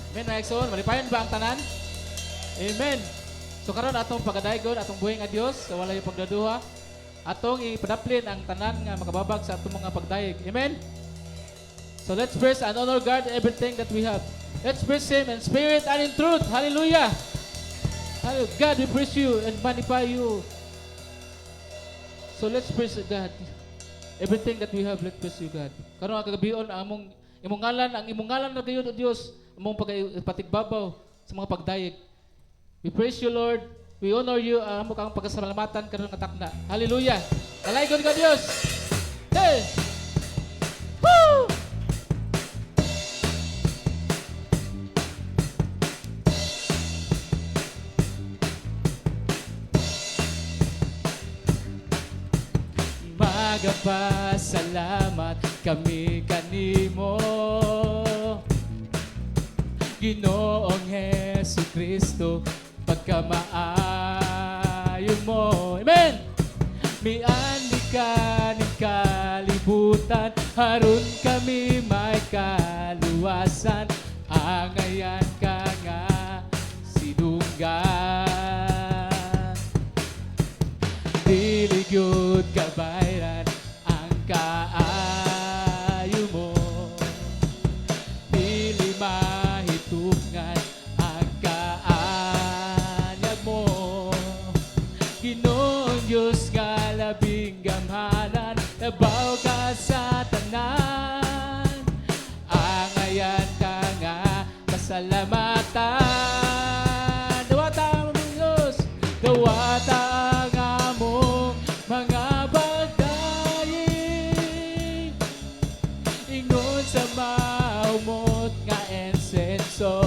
Amen, mga igsoon. Malipayon ba ang tanan? Amen. So karon atong pagadaygon atong buhay nga Dios sa walay pagdaduha. Atong ipadaplin ang tanan nga makababag sa atong mga pagdayeg. Amen. So let's praise and honor God in everything that we have. Let's praise Him in spirit and in truth. Hallelujah. Hallelujah. God, we praise you and magnify you. So let's praise God. Everything that we have, let's praise you, God. Karon ang kagabion ang imong ngalan na kayo, O Dios, among patigbabaw sa mga pagdayeg. We praise you, Lord. We honor you, amo kang pagkasalamatan karon nga takna. Hallelujah. Kalaygon ka, Dios. Hey! Woo! Magapasalamat kami kanimo, Ginoong Hesu Kristo, pagkamaayo mo. Amen! Miandi ka ng kalibutan, harun kami may kaluwasan, angayan ka nga sidunggan. Diligyod kabayran ang kaayo mo, dili mahitungan ang kaanyag mo. Ginoong Diyos nga labing gamhanan, nabaw ka sa tanan, angayan ka nga pasalamatan. Dawata ang among Diyos, dawata ang among mga bagay, ingon sa maumot nga ensenso.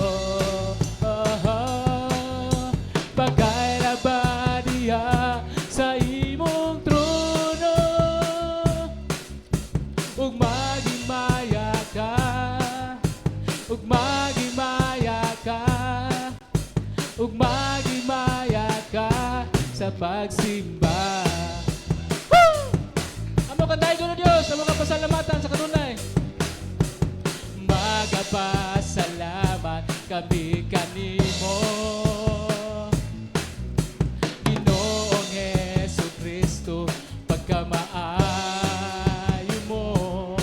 Pagkaila diha sa imong trono, ug magimaya ka, ug magimaya ka, ug magimaya ka sa pagsimba. Woo! Amo kanday ko na Dios, amo ka pasalamatan sa kanunay. Magapasalamat kami kanimo, Ginoong Hesu Kristo, pagkamaayo mo.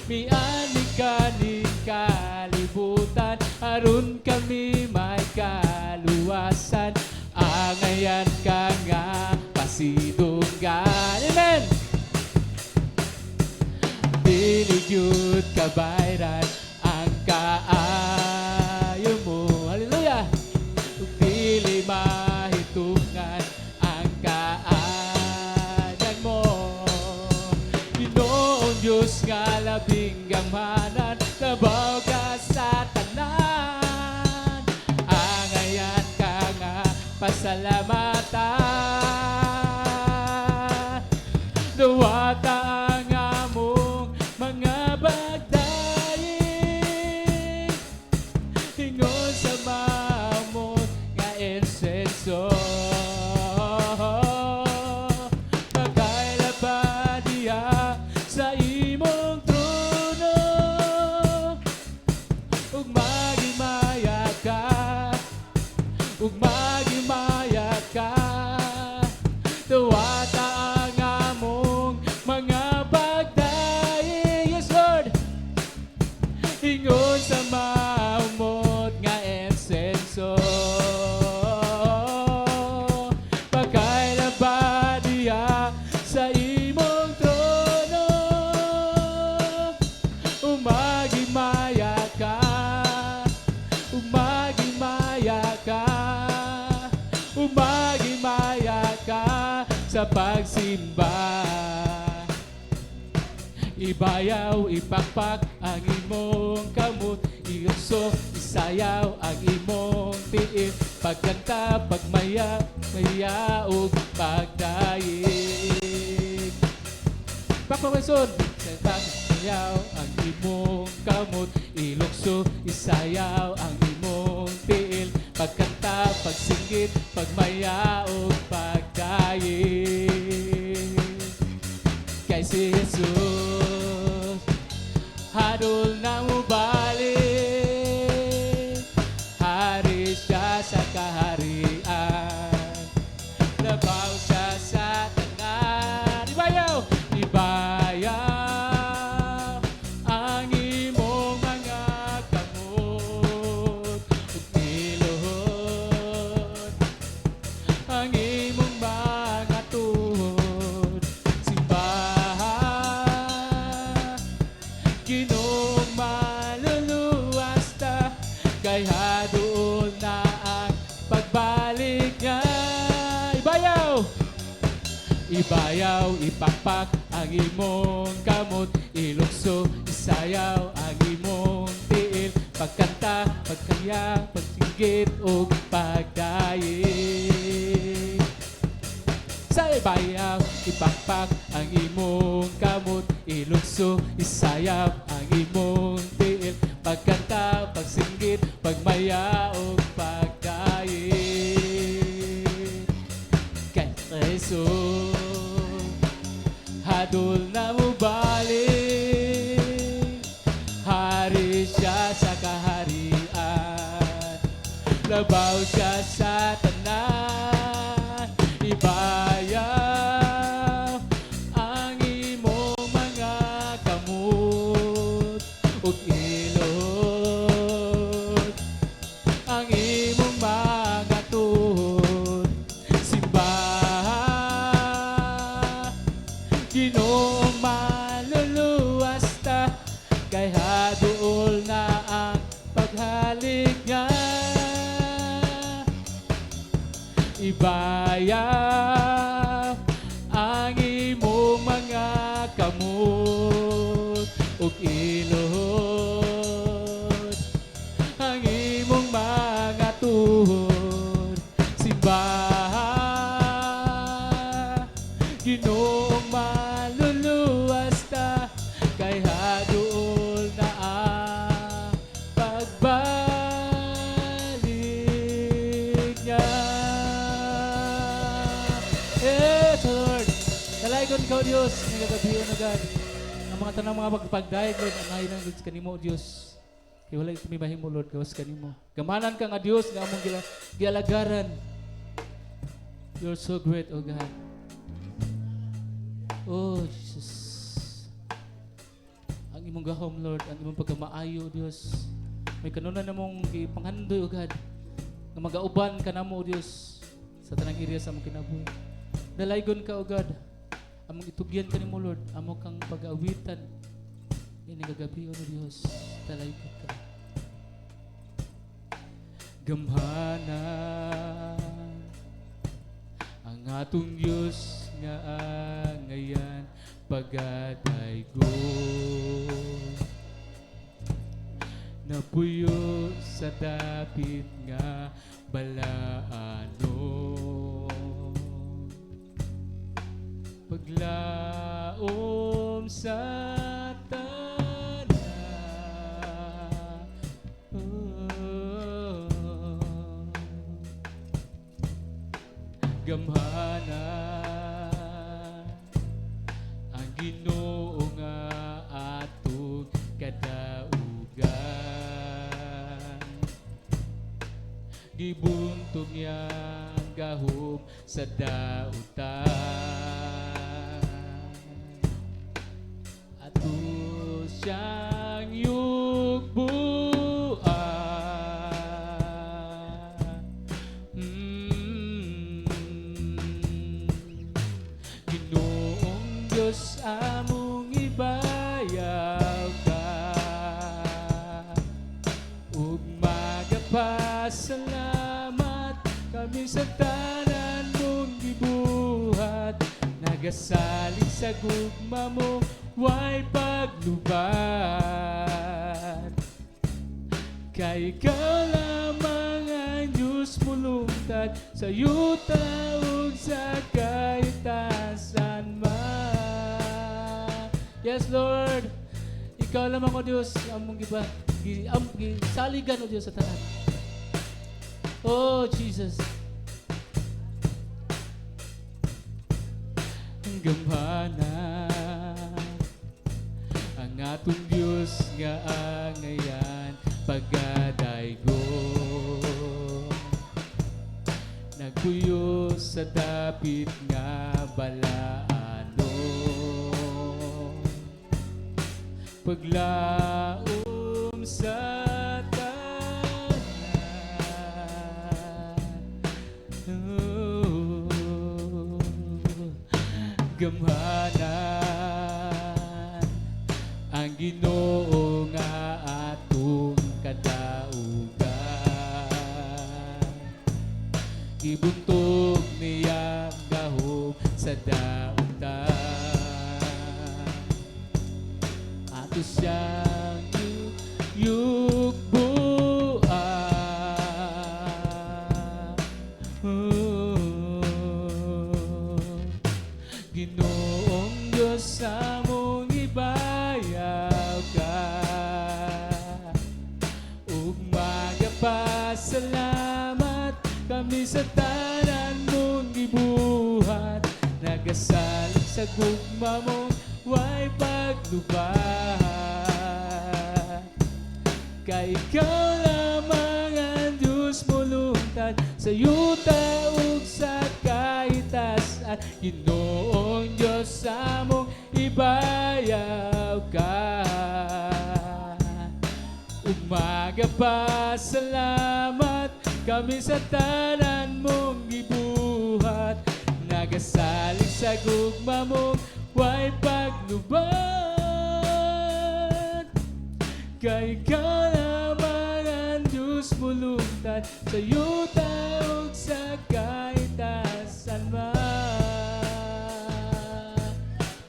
Miani ka ni kalibutan, aron kami may kaluwasan, angayan ka nga pasidunggan. Amen! Diligyod kabayran ang kaayo mo. Hallelujah! Dili mahitungan ang kaanyag mo. Ginoong Diyos nga labing gamhanan, nabaw ka sa tanan, angayan ka nga pasalamatan. Dawata ang among mga bagdaig, ingon sa maamot nga ensenso. Pagkaila pa diha sa imong trono, ug magimaya ka, ug magimaya ka. Dawata ang among mga bagdaig, yes Lord, ingon sa maumot nga ensenso. Pagkaila ba diha sa imong trono, umagimaya ka, umagimaya ka, umagimaya ka sa pagsimba. Ibayaw, ipakpak ang imong kamot, iuso, isayaw ang imong tiil, pagkanta, pagmaya, mayaog, pagdaig. Pakpaweson, isayaw ang imong kamot, ilukso, isayaw ang imong tiil, pagkanta, pagsinggit, pagmayaog, pagdaig. Kay si Jesus, hadol na mo balik, kay haduol na ang pagbalik niya. Ibayaw! Ibayaw, ipakpak ang imong kamot, ilukso, isayaw ang imong tiil, pagkanta, pagkaya, pagsinggit o pagdaig. Sa ibayaw, ipakpak ang imong kamot, ilukso, isayaw ang imong tiil, pagkanta, pagsinggit, pagmaya o pagdaig. Kay Jesus hadol na mo balik, hari siya sa kaharian, labaw siya sa tanan. Ibayaw ang imong mga kamot ug ilot ang imong mga tuhod. Ginoong maluluwas ta, kay haduol na ang paghalik niya. Ibayaw ang imong mga kamot ug ilot ang imong mga tuhod. Ginoong maluluwas ta, kay haduol na ang pagbalik niya. Yes, Lord. Dalaygon ka, Diyos, nagagabiyon na God. Ang mga tanang mga pagpagdayag, Lord, ang nahilang Diyos kanimo, Diyos. Kaya wala ito may mahimo, Lord, gawas kanimo. Gamanan ka nga, Diyos, nga among gialagaran. You're so great, O God. Oh, Jesus. Ang imong gahom, Lord, ang imong pagkamaayo, Diyos. May kanunan namong ipanghandoy, O God, nga magauban ka namo, Diyos, sa tanang area sa among kinabuhi. Dalaygon ka, O God, among itugyan ka nimo, Lord, amo kang pag-awitan. Ini gagabi, O Diyos, dalaygon ka. Gamhanan ang atong Diyos nga ngayon pagadaygon, napuyo sa dapit nga balaanon, paglaom sa tanan. Gamhanan ang Ginoo nga atong kadaugan, gibuntog niya ang gahom sa dautan, ato siyang yugbuan. Diyos among ibayaw ka, ug magapasalamat kami sa tanan mong gibuhat, nagasalig sa gugma mo way pagluban, kay ikaw lamang ang Diyos mulungtad sa yuta ug sa kaitasan man. Yes, Lord. Ikaw lamang, O Diyos, among saligan, O Diyos, sa tanan. Oh, Jesus. Ang gamhanan ang atong Diyos nga ngayon pagadaygon, nagpuyo sa dapit nga balaanon, paglaom sa tanan. Gamhanan ang Ginoo nga atong kadaugan, Guntog niya gahom sa daunta. Ato siyang yugbuan. Ginoong Diyos sa mong ibayaw ka. Ug magapasalamat kami sa tanan mong gibuhat. Nagasalig sa gugma mong way paglubat. Kay ikaw lamang ang Diyos mo lungtad sa yuta ug sa kaitasan. Ginoong Diyos sa mong ibayaw ka. Umaga pa salamat kami sa tanan mong gibuhat. Nagasalig sa gugma mong way paglubat. Kay ikaw lamang ang Diyos mo lungtad sa yuta ug sa kaitasan man.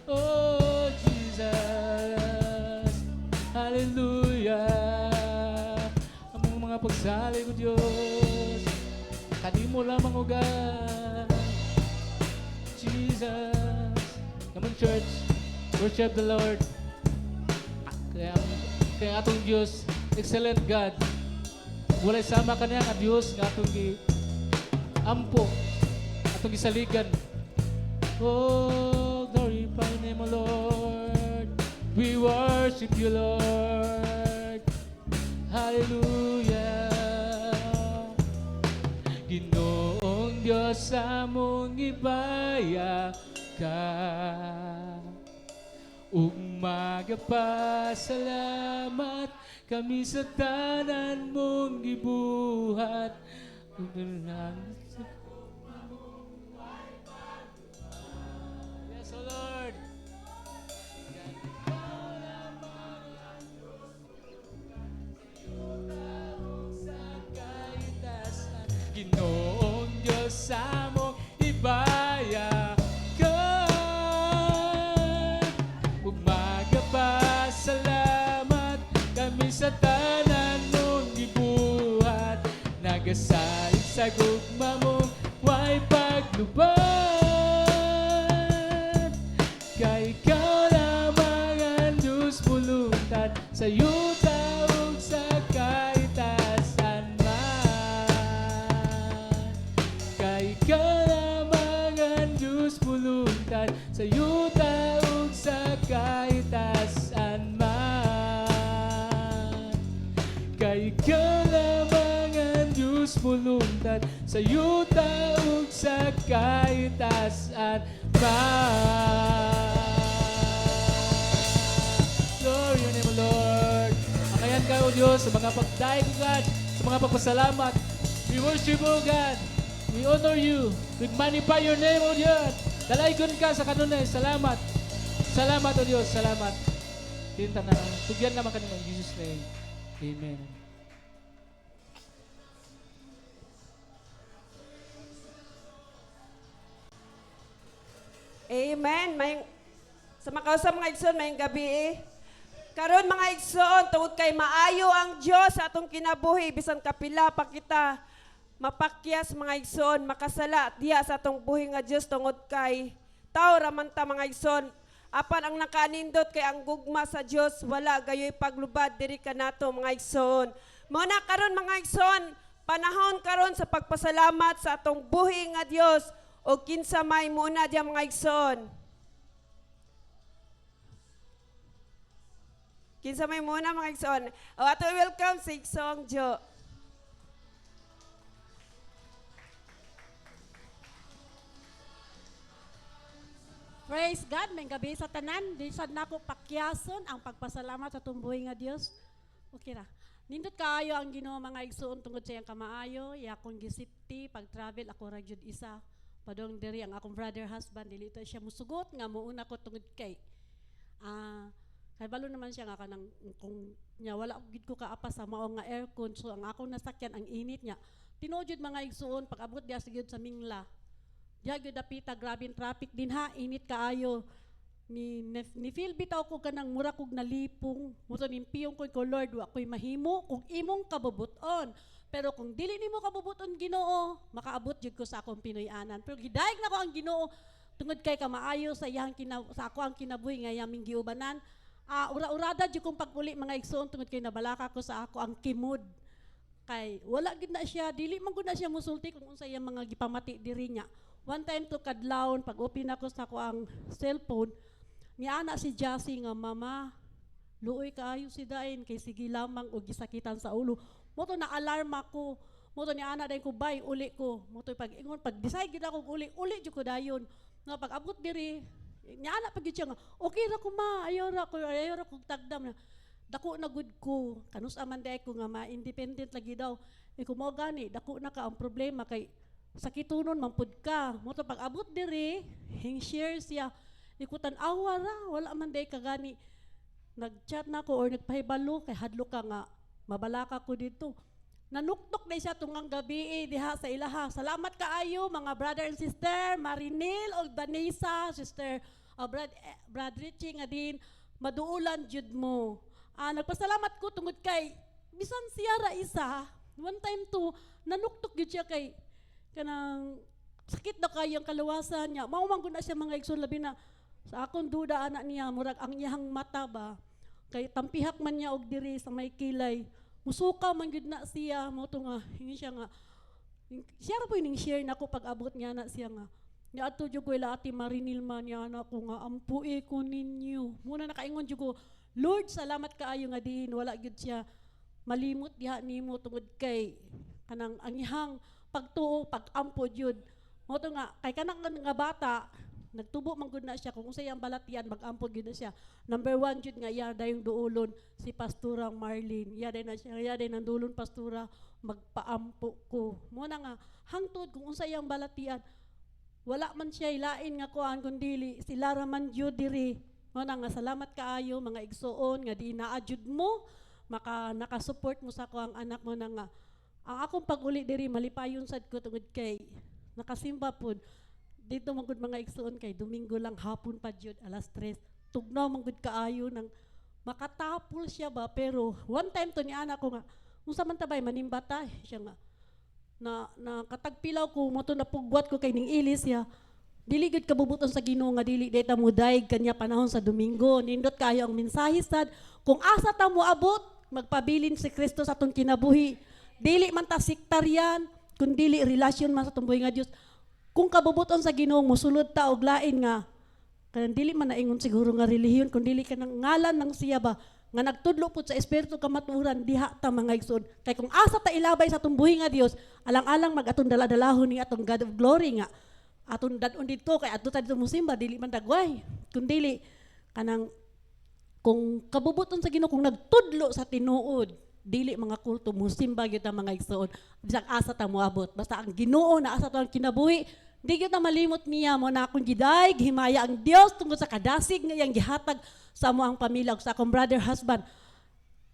Oh Jesus, hallelujah. Among mga pagsalig ko Diyos, kanimo lamang ugan. Jesus, come on church, worship the Lord. Kaya atong Diyos, excellent God. Walay sama kaniya nga Diyos nga atong ampo, atong gisaligan. Oh, glorify the name of Lord. We worship you, Lord. Hallelujah. Ginoong Diyos sa mong ibaya ka. Umaga pa salamat kami sa tanan mong gibuhat. Yes, O Lord. Ginoong Diyos sa mong ibaya ka. Umaga pa salamat kami sa tanan mong gibuhat. Nagasalig sa gugma mong way paglubat. Kay ikaw lamang ang Diyos mo lungtad sa yuta ug sa kaitasan man. Kay ikaw lamang ang Diyos mo lungtad sa yuta ug sa kaitasan man. Kay ikaw lamang ang Diyos mo lungtad sa yuta ug sa kaitasan man. Glory your name, Lord. Akayan ka, O Diyos, sa mga pagdaig, God, sa mga pagpasalamat. We worship you, God. We honor you. We magnify your name, O Diyos. Dalaygon ka sa kanunay. Salamat. Salamat, O Diyos. Salamat. Tinta na. Tugyan naman kanina in Jesus' name. Amen. Amen. Sa makausap mga igsoon, mayong gabi Karon mga igsoon, tungod kay maayo ang Dios sa atong kinabuhi, bisan kapila pa kita mapakyas mga igsoon, makasala diya sa atong buhi nga Dios tungod kay tao raman ta mga igsoon. Apan ang nakaanindot kay ang gugma sa Dios wala gayoy paglubad diri kanato mga igsoon. Mao na karon mga igsoon, panahon karon sa pagpasalamat sa atong buhi nga Dios o kinsa may muna diya mga igsoon. Kinsa may muna mga igsoon. O ato welcome sa Igsong Jo. Praise God, may gabi sa tanan. Di sad nako pakyason ang pagpasalamat sa tumbuhi nga Dios. Okay ra. Nindot kaayo ang Ginoo mga igsoon tungod sa iyang kamaayo, iya akong gisipti pag travel ako ra jud isa. Padong diri ang akong brother husband dili ta siya musugot nga muuna ko tungod kay Kay balo naman siya nga kanang kung nya wala gid ko kaapa sa mao nga aircon, so ang akong nasakyan ang init niya. Tinuod jud mga igsuon pag abot diya sigud sa Mingla. Diya gyud dapita grabe ang traffic din ha, init kaayo. Ni feel bitaw ko kanang mura kog nalipong. Muto nimpiyong ko Lord, wa ko'y mahimo kung imong kabubuton. Pero kung dili nimo kabubuton Ginoo, makaabot jud ko sa akong Pinoy-anan. Pero gidaig na ko ang Ginoo tungod kay kamaayo sa iyang sa ako ang kinabuhi nga yaming giubanan. Ura-urada jud kong pag-uli mga igsoon tungod kay nabalaka ko sa ako ang kimod. Kay wala gid na siya, dili man gud na siya musulti kung unsa iyang mga gipamati diri niya. One time to kadlawon pag open ako sa ako ang cellphone, ni ana si Jassy nga, mama, luoy kaayo si Dain kay sige lamang og gisakitan sa ulo. Moto na alarm ako. Moto ni ana dayon ko bay uli ko. Moto pag ingon pag decide gid ako uli jud ko dayon. Nga pag abot diri, ni ana pag gid siya nga, okay ra ko ma, ayaw ra ko tagdam na. Dako na gud ko. Kanus aman day ko nga ma-independent lagi daw. Ko mo gani, dako na ka ang problema kay sakitunon mampud ka. Moto pag abot diri, hing share siya. Ikutan awa ra, wala man day ka gani. Nag-chat na ko or nagpahibalo kay hadlo ka nga mabalaka ko dito. Nanuktok na siya tungang gabi diha sa ilaha. Salamat kaayo mga brother and sister, Marinil o Vanessa, sister Brad Richie nga din, maduulan jud mo. Nagpasalamat ko tungod kay bisan siya ra isa, one time to nanuktok jud siya kay kanang sakit na kayang kalawasan niya. Maumang ko na siya mga igsoon labi na sa akong duda anak niya, murag ang iyang mata ba. Kay tampihak man niya og diri sa may kilay. Musuka man gyud na siya, mo to nga hingi siya nga. Siya ra po ning share nako pag abot niya na siya nga. Nya adto jud ko ila ati Marinil man niya na ko nga ampui ko ninyo. Muna nakaingon jud ko, Lord, salamat kaayo nga din wala gyud siya malimot diha nimo tungod kay kanang ang ihang pagtuo, pag-ampo jud. Mo to nga kay kanang nga bata nagtubo man gud na siya kung sayang balatian mag-ampo gid na siya. Number 1 jud nga iya dayong duulon si Pastora Marlene. Iya day na siya, iya day nang duulon pastora magpaampo ko. Mo na nga hangtod kung unsa iyang balatian wala man siya ilain nga kuan kundi sila ra man jud diri. Mo na nga salamat kaayo mga igsoon nga di naa jud mo nakasupport mo sa ko ang anak mo na nga. Ang akong pag-uli diri malipayon sad ko tungod kay nakasimba pod. Dito manggod mga igsoon kay Domingo lang hapon pa jud alas 3. Tugnaw manggod kaayo nang makatapol siya ba pero one time to ni anak ko nga unsa man tabay manimbata siya nga na katagpilaw ko mo to napugwat ko kay ning ilis ya. Dili gid kabubuton sa Ginoo nga dili data mo daig kanya panahon sa Domingo. Nindot kayo ang mensahe sad kung asa ta mo abot magpabilin si Kristo sa atong kinabuhi. Dili man ta sektaryan kun dili relasyon man sa atong buhi nga Dios. Kung kabubuton sa Ginoo mosulod ta og lain nga kanang dili man naingon siguro nga relihiyon kun dili ka nang ngalan ng siya ba nga nagtudlo pud sa espiritu kamaturan diha ta mga igsoon. Kay kung asa ta ilabay sa atong buhi nga Dios alang-alang mag-atong dala-dalahon ni atong God of glory nga atong dadon dito kay adto ta dito musimba dili man dagway kun dili kanang kung kabubuton sa Ginoo kung nagtudlo sa tinuod dili mga kulto musimba gyud ang mga igsoon bisag asa ta moabot basta ang Ginoo na asa ta ang kinabuhi di gyud na malimot niya mo na akong giday himaya ang Dios tungod sa kadasig nga iyang gihatag sa amo ang pamilya ug sa akong brother husband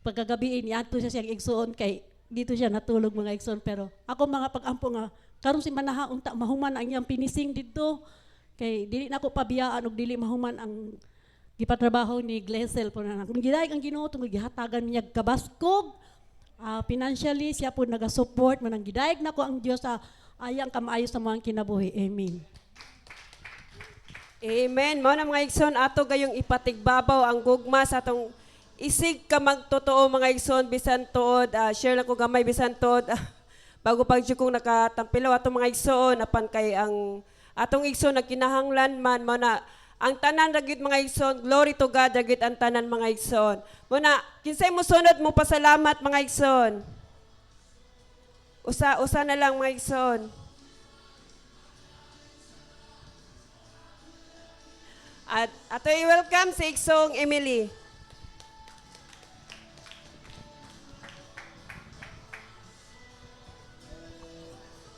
pagkagabi ni adto siya siyang igsoon kay dito siya natulog mga igsoon pero ako mga pag-ampo nga karon si manaha unta mahuman ang iyang pinising didto kay dili na ako pabiyaan ug dili mahuman ang gipatrabaho ni Glesel po na kung giday ang Ginoo tungod gihatagan niya kabaskog financially siya po naga-support manang gidayeg nako ang Dios sa ayang kamaayo sa mga kinabuhi. Amen. Amen. Mao na mga igsoon ato gayong ipatigbabaw ang gugma sa atong isig ka magtotoo mga igsoon bisan tuod share lang ko gamay bisan tuod bago pag kong nakatampilaw atong mga igsoon apan kay ang atong igsoon nagkinahanglan man mao na ang tanan ragit mga igsoon, glory to God ragit ang tanan mga igsoon. Muna, kinsay mo sunod mo pasalamat mga igsoon. Usa na lang mga igsoon. At ato i-welcome si Igsong Emily.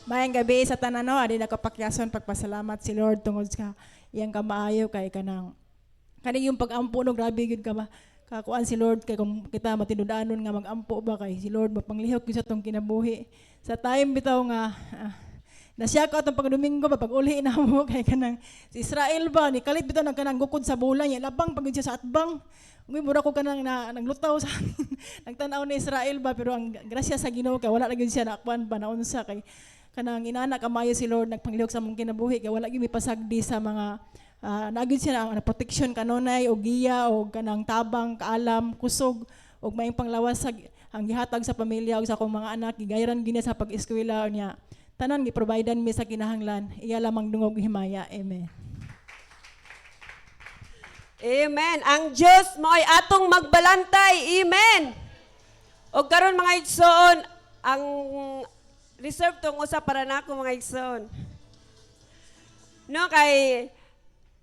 Mayang gabi sa tanan no, adi nakapakyason pagpasalamat si Lord tungod sa iyang kamaayo kay kaning yung pag-ampo no grabe gyud ka ba. kakuan si Lord kay kung kita matinudanon nga magampo ba kay si Lord mapanglihok gyud sa tong kinabuhi. Sa time bitaw nga nasya ko atong pagdomingo ba pag uli na mo kay kanang si Israel ba ni kalit bitaw nang kanang gukod sa bulan ya labang pagud siya sa atbang. Ungay mura ko kanang naglutaw sa nagtan-aw ni Israel ba pero ang grasya sa Ginoo kay wala na gyud siya nakuan ba naunsa kay kanang inana kamayo si Lord nagpanglihok sa mong kinabuhi kay wala gyud mipasagdi sa mga nagid siya na protection kanunay o giya o kanang tabang kaalam kusog og maayong panglawas sa ang gihatag sa pamilya ug sa akong mga anak gigayran gini sa pag-eskwela niya tanan gi-providean mi sa kinahanglan iya lamang dungog himaya amen. Amen. Ang Diyos mo ay atong magbalantay. Amen. O karon mga igsoon, ang reserve tong usa para nako mga igsoon. No kay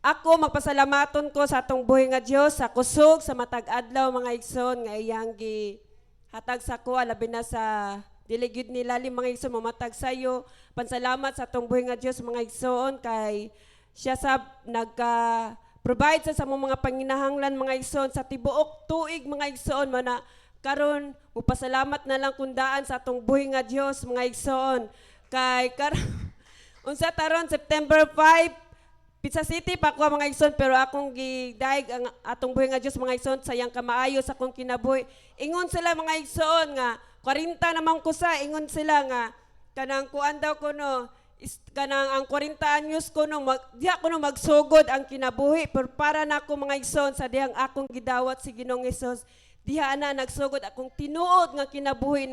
ako magpasalamaton ko sa atong buhi nga Dios sa kusog sa matag adlaw mga igsoon nga iyang gi hatag sa ko labi na sa dili gyud nila mga igsoon mamatag sayo. Pansalamat sa atong buhi nga Dios mga igsoon kay siya sa provide sa among mga panginahanglan mga igsoon sa tibuok tuig mga igsoon mo na karon mupasalamat na lang kundaan sa atong buhi nga Dios mga igsoon kay unsa taron September 5 Pizza City pa ko mga igsoon pero akong gidaig ang atong buhi nga Dios mga igsoon sayang kamaayo sa akong kinabuhi ingon sila mga igsoon nga 40 naman ko sa ingon sila nga kanang kuan daw ko no kanang ang 40 anyos ko nung diha ko nung magsugod ang kinabuhi pero para na ako mga igsoon sa dihang akong gidawat si Ginoong Hesus diha na nagsugod akong tinuod nga kinabuhi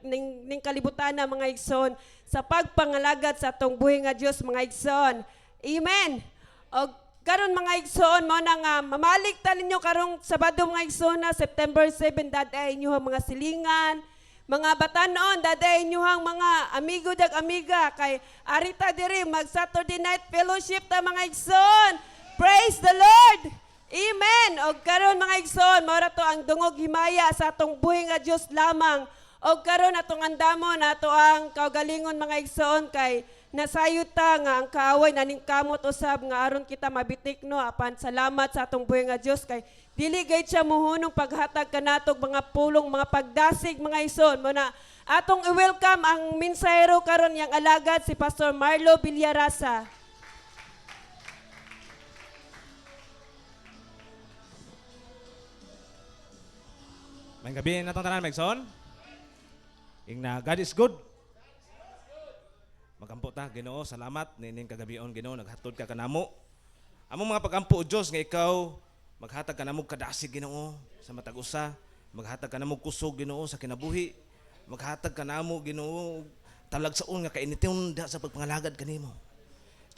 ning kalibutan na mga igsoon sa pagpangalagad sa atong buhi nga Dios mga igsoon amen og karon mga igsoon mo na nga mamalig ta ninyo karong Sabado mga igsoon na September 7 daday inyo mga silingan mga batanon, daday inyuhang mga amigo dag amiga kay arita diri mag Saturday night fellowship ta mga igsoon. Praise the Lord. Amen. Og karon mga igsoon, mao ra to ang dungog himaya sa atong buhi nga Dios lamang. Og karon atong andamon nato ang kaugalingon mga igsoon kay nasayod ta nga ang kaaway naning kamot usab nga aron kita mabitik no apan salamat sa atong buhi nga Dios kay dili gayud siya mohunong paghatag kanatog mga pulong mga pagdasig mga igsoon mo na atong i-welcome ang mensahero karon yang alagad si Pastor Marlo Villarasa. May gabi na itong tanan, Megson. Ingna, God is good. Magampo ta, Ginoo, salamat. Nining kagabion, Ginoo, naghatod ka kanamo. Among mga pagampo, Diyos, nga ikaw, maghatag ka namog kadasig, Ginoo, sa matag usa. Maghatag ka namog kusog, Ginoo, sa kinabuhi. Maghatag ka namo, Ginoo, talagsaon nga kainition sa pagpangalagad kanimo.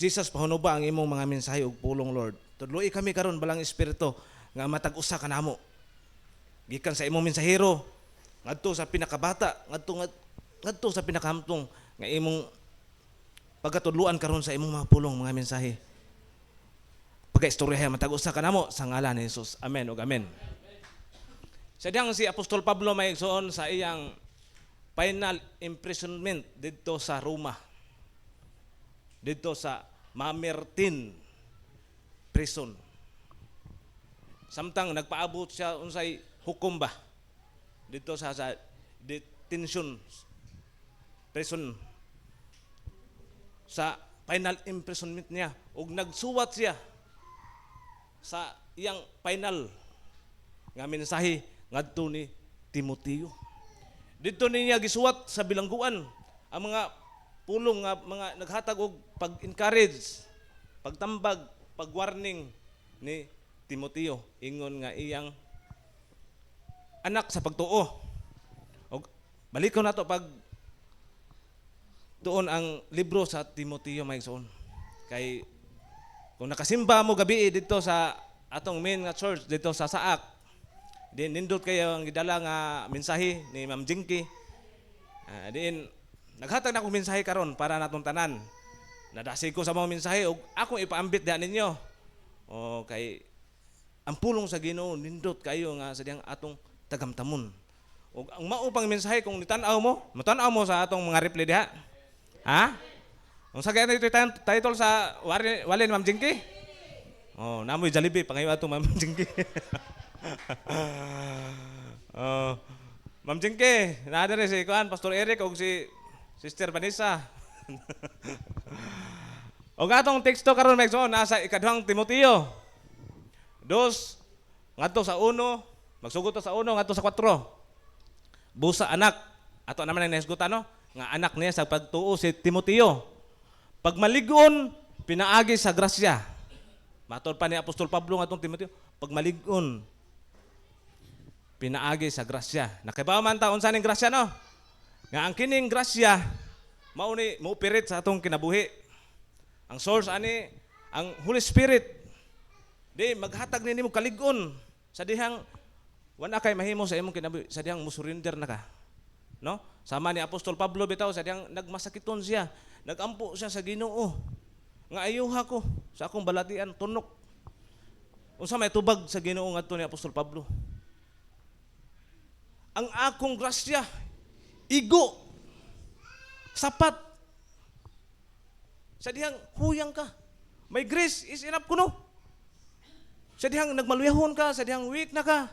Jesus, pahunuba ang imong mga mensahe ug pulong, Lord. Tudloy kami karon balang espiritu nga matag usa kanamo. Gikan sa imong mensahero ngadto sa pinakabata, ngadto sa pinakahamtong nga imong pagkatudluan karon sa imong mga pulong mga mensahe. Pagaistoryahan matag usa kanamo sa ngalan ni Jesus. Amen ug amen. Sa diyang si Apostol Pablo may igsoon sa iyang final imprisonment dito sa Roma. Dito sa Mamertin prison. Samtang nagpaabot siya unsay hukom ba dito sa detention prison sa final imprisonment niya ug nagsuwat siya sa iyang final nga mensahe ngadto ni Timoteo. Dito niya gisuwat sa bilangguan ang mga pulong nga mga naghatag og pag-encourage, pagtambag, pag-warning ni Timoteo ingon nga iyang anak sa pagtuo. Og balik ko na to pag tuon ang libro sa Timoteo maigsoon. Kay kung nakasimba mo gabi dito sa atong main nga church dito sa Saak, din nindot kayo ang gidala nga mensahe ni Ma'am Jinky. Din naghatag na akong mensahe karon para natong tanan. Nadasig ko sa mga mensahe ug akong ipaambit diha ninyo. O kay ang pulong sa Ginoo nindot kayo nga sa diyang atong tagamtamon. Ug ang mao pang mensahe kung nitan-aw mo, matan-aw mo sa atong mga reply diha. Ha? Unsa kaya ito title sa walin Ma'am Jinky? Oh, namoy Jollibee pangayo ato Ma'am Jinky. Oh, Ma'am Jingke, naada rin si Kuan, Pastor Eric o si Sister Vanessa. O nga itong teksto karon may nasa ikaduhang Timoteo. 2, ngadto sa 1, magsugot to sa 1, ngadto sa 4. Busa anak, ato naman ang nesgutan no, nga anak niya sa pagtuo si Timoteo. Pag maligon, pinaagi sa grasya. Matod pa ni Apostol Pablo nga itong Timoteo, pag maligon, pinaagi sa grasya. Nakibaw man taon sa ning grasya no? Nga ang kining grasya mao ni muupirit sa atong kinabuhi. Ang source ani ang Holy Spirit. Di maghatag nimo kalig-on sa dihang wala kay mahimo sa imong kinabuhi, sa dihang musurrender na ka. No? Sama ni Apostol Pablo bitaw sa dihang nagmasakiton siya, nagampo siya sa Ginoo. Nga ayuha ko sa akong balatian tunok. Unsa may tubag sa Ginoo ngadto ni Apostol Pablo? Ang akong grasya, igo, sapat. Sa dihang huyang ka. May grace is enough kuno. Sa dihang nagmaluyahon ka, sa dihang weak na ka.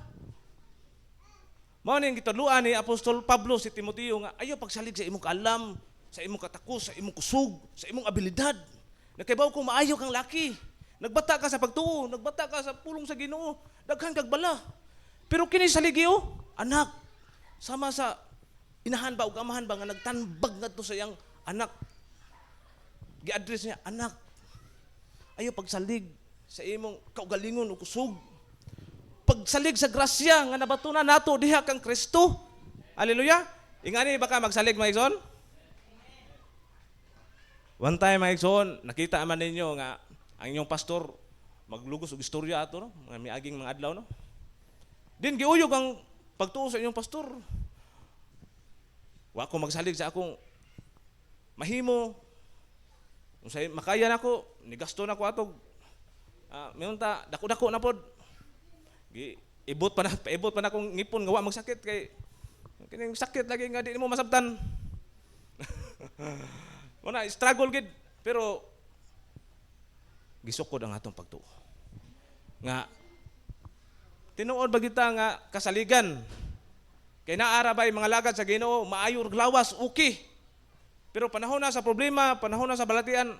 Mao ning gitudloan ni Apostol Pablo si Timoteo nga ayo pagsalig sa imong kaalam, sa imong katakos, sa imong kusog, sa imong abilidad. Nagkaibaw ko maayo kang laki. Nagbata ka sa pagtuo, nagbata ka sa pulong sa Ginoo, daghan kag bala. Pero kini sa ligyo, anak, sama sa inahan ba ug amahan ba nga nagtanbag ngadto sa iyang anak. Gi-address niya, anak, ayo pagsalig sa imong kaugalingon o kusog. Pagsalig sa grasya nga nabatunan nato diha kang Kristo. Hallelujah. Ingani baka magsalig mga igsoon? One time mga igsoon, nakita man ninyo nga ang inyong pastor maglugos og istorya ato no, mga miaging mga adlaw no. Din giuyog ang pagtuo sa inyong pastor. Wa ko magsalig sa akong mahimo. Unsay makaya nako, nigasto nako atog mayroon ta dako-dako na pod. Ibot pa na akong ngipon nga wa magsakit kay kining sakit lagi nga di mo masabtan. Wala struggle gid pero gisukod ang atong pagtuo. Nga tinuod ba kita nga kasaligan kay naara bay mga lagad sa Ginoo maayo ug lawas okay. Pero panahon na sa problema, panahon na sa balatian,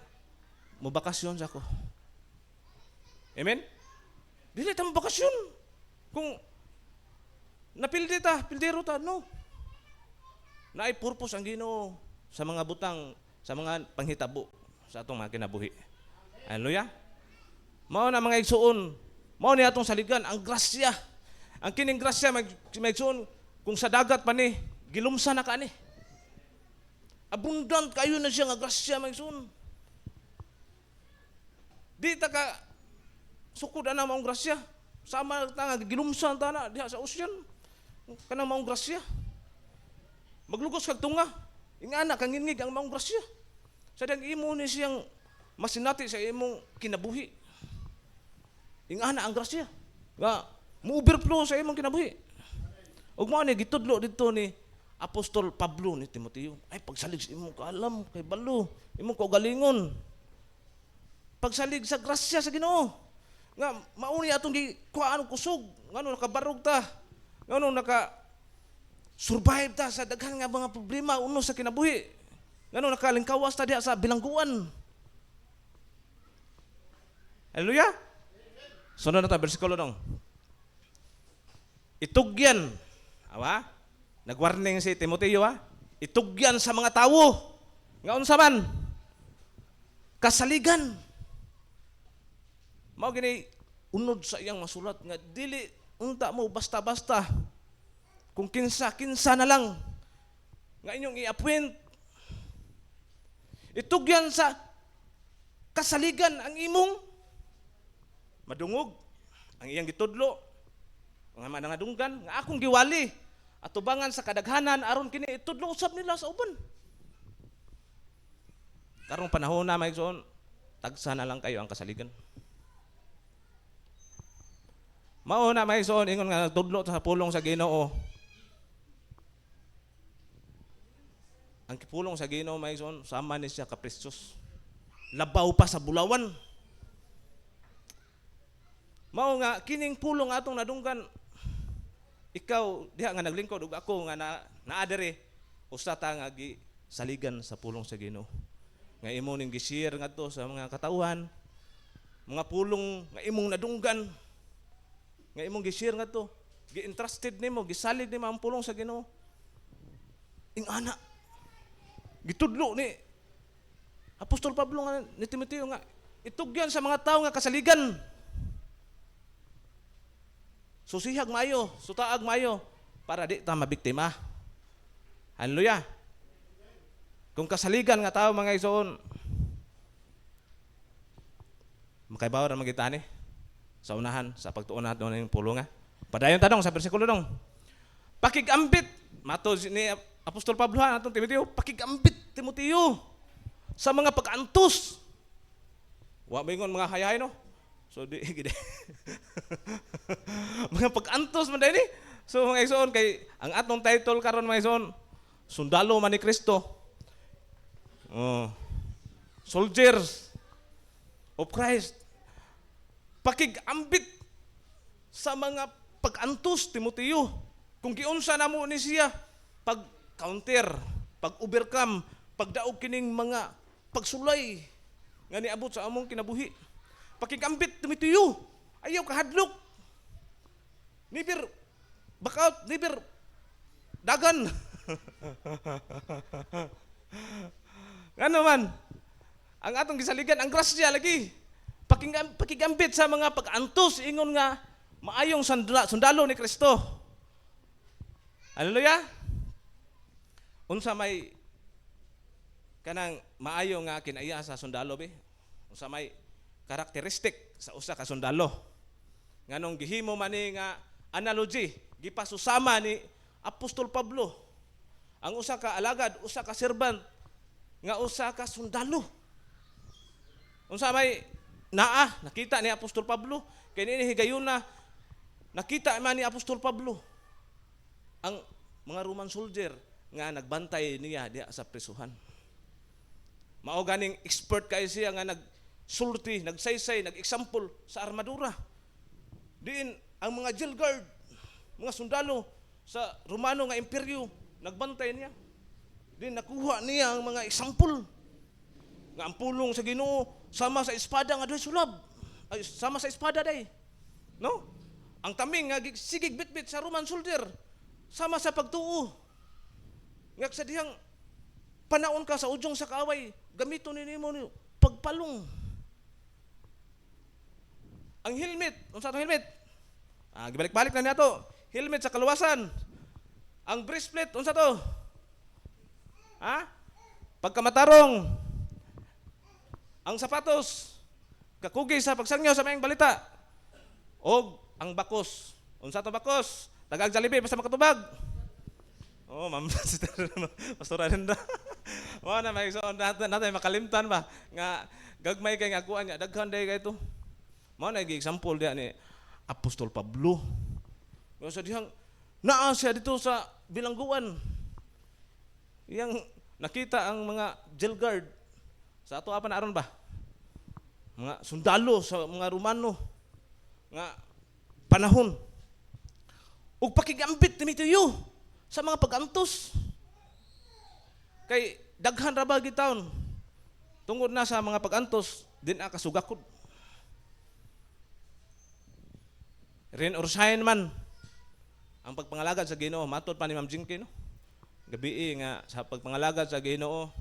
mubakasyon sa ko. Amen? Dili ta mabakasyon. Kung napildi ta, pildero ta, no. Naay purpose ang Ginoo sa mga butang, sa mga panghitabo sa atong mga kinabuhi. Hallelujah. Mao na mga igsuon, mao ni atong saligan ang grasya. Ang kining grasya magsuon kung sa dagat pa ni gilumsa na kani. Abundant kayo na siya nga grasya magsuon. Di ta ka sukod ana maong grasya. Sama ta nga gilumsa ta na diha sa ocean. Kanang maong grasya. Maglugos kag tunga. Ingana kang ngingig ang maong grasya. Sa dang imo ni siyang masinati sa imong kinabuhi. Ingana ang grasya. Nga mo-overflow sa imong kinabuhi. Ug mao ni gitudlo didto ni Apostol Pablo ni Timoteo. Ay pagsalig sa imong kaalam kay balo, imong kaugalingon. Pagsalig sa grasya sa Ginoo. Nga mao ni atong gikuhaan og kusog, ngano nakabarog ta. Ngano naka survive ta sa daghan nga mga problema uno sa kinabuhi. Ngano nakalingkawas ta diha sa bilangguan. Hallelujah. Sunod na ta bersikulo dong. Itugyan. Awa? Nagwarning si Timoteo itugyan sa mga tawo. Nga unsa man? Kasaligan. Mao gini unod sa iyang masulat nga dili unta mo basta-basta. Kung kinsa na lang nga inyong i-appoint. Itugyan sa kasaligan ang imong madungog ang iyang gitudlo. Nga manangadunggan nga akong giwali atubangan sa kadaghanan aron kini itudlo usab nila sa uban. Karong panahon na maigsoon, tagsa na lang kayo ang kasaligan. Mao na maigsoon ingon nga nagtudlo sa pulong sa Ginoo. Ang pulong sa Ginoo maigsoon sama ni siya ka precious. Labaw pa sa bulawan. Mao nga kining pulong atong nadunggan ikaw diha nga naglingkod ug ako nga naa diri usa ta nga saligan sa pulong sa Ginoo. Nga imo ning gi-share ngadto sa mga katauhan, mga pulong nga imong nadunggan, nga imong gi-share ngadto, gi-interested nimo, gisalig nimo ang pulong sa Ginoo. Ing ana gitudlo ni Apostol Pablo nga ni Timoteo nga itugyan sa mga tao nga kasaligan. Susihag mayo, sutaag mayo para di ta mabiktima. Hallelujah. Kung kasaligan nga tao mga igsoon, makaibaw ra magita ni sa unahan sa pagtuon nato ning pulong nga. Padayon tanong sa bersikulo dong. Pakigambit mato ni Apostol Pablo atong Timoteo, pakigambit Timoteo sa mga pag-antos. Wa mingon mga hayay no. So di gid. Mga pag-antos man dai ni. So mga igsoon kay ang atong title karon mga igsoon, sundalo man ni Kristo. Soldiers of Christ. Pakigambit sa mga pag-antos Timoteo. Kung giunsa namo ni siya pag-counter, pag-overcome, pagdaog kining mga pagsulay nga niabot sa among kinabuhi. Pakigambit Timoteo. Ayaw kahadlok. Never back out, never dagan. Ano man, ang atong gisaligan, ang grasya lagi. Pakigambit sa mga pag-antos, ingon nga, maayong sundalo ni Kristo. Hallelujah? Unsa may kanang maayo nga kinaya sa sundalo be? Unsa may karakteristik sa usa ka sundalo? Nganong gihimo man ni nga analogy, gipasusama ni Apostol Pablo. Ang usa ka alagad, usa ka servant, nga usa ka sundalo. Unsa may nakita ni Apostol Pablo kay niini higayuna nakita man ni Apostol Pablo ang mga Roman soldier nga nagbantay niya diha sa prisuhan. Mao ganing expert kay siya nga nagsulti, nagsaysay, nag-example sa armadura. Diin ang mga jail guard, mga sundalo sa Romano nga imperyo nagbantay niya. Din nakuha niya ang mga example nga ang pulong sa Ginoo sama sa espada nga doy sulab. Ay, sama sa espada day. No? Ang taming nga sigig bitbit sa Roman soldier sama sa pagtuo. Nga sa dihang panaon ka sa ujong sa kaaway, gamiton nimo ni pagpalong. Ang helmet, unsa tong helmet? Gibalik-balik na nato. Helmet sa kaluwasan. Ang breastplate unsa to? Pagkamatarong. Ang sapatos, kakugi sa pagsangyaw sa mayang balita. Og ang bakos. Unsa to bakos? Tagag Jollibee basta makatubag. Oh, ma'am, pastora nanda. Wa na may so natin makalimtan ba nga gagmay kay nga kuan nga daghan day kay to. Mao na gi-example dia ni Apostol Pablo. Nga sa dihang naa siya dito sa bilangguan. Yang nakita ang mga jail guard sa ato apa na aron ba? Mga sundalo sa mga Romano nga panahon. Ug pakigambit Timoteo sa mga pag-antos. Kay daghan ra ba gitaon tungod na sa mga pag-antos din kasugakod. Rin ursahin man ang pagpangalagad sa Ginoo matod pa ni Ma'am Jinky no. Gabi nga sa pagpangalagad sa Ginoo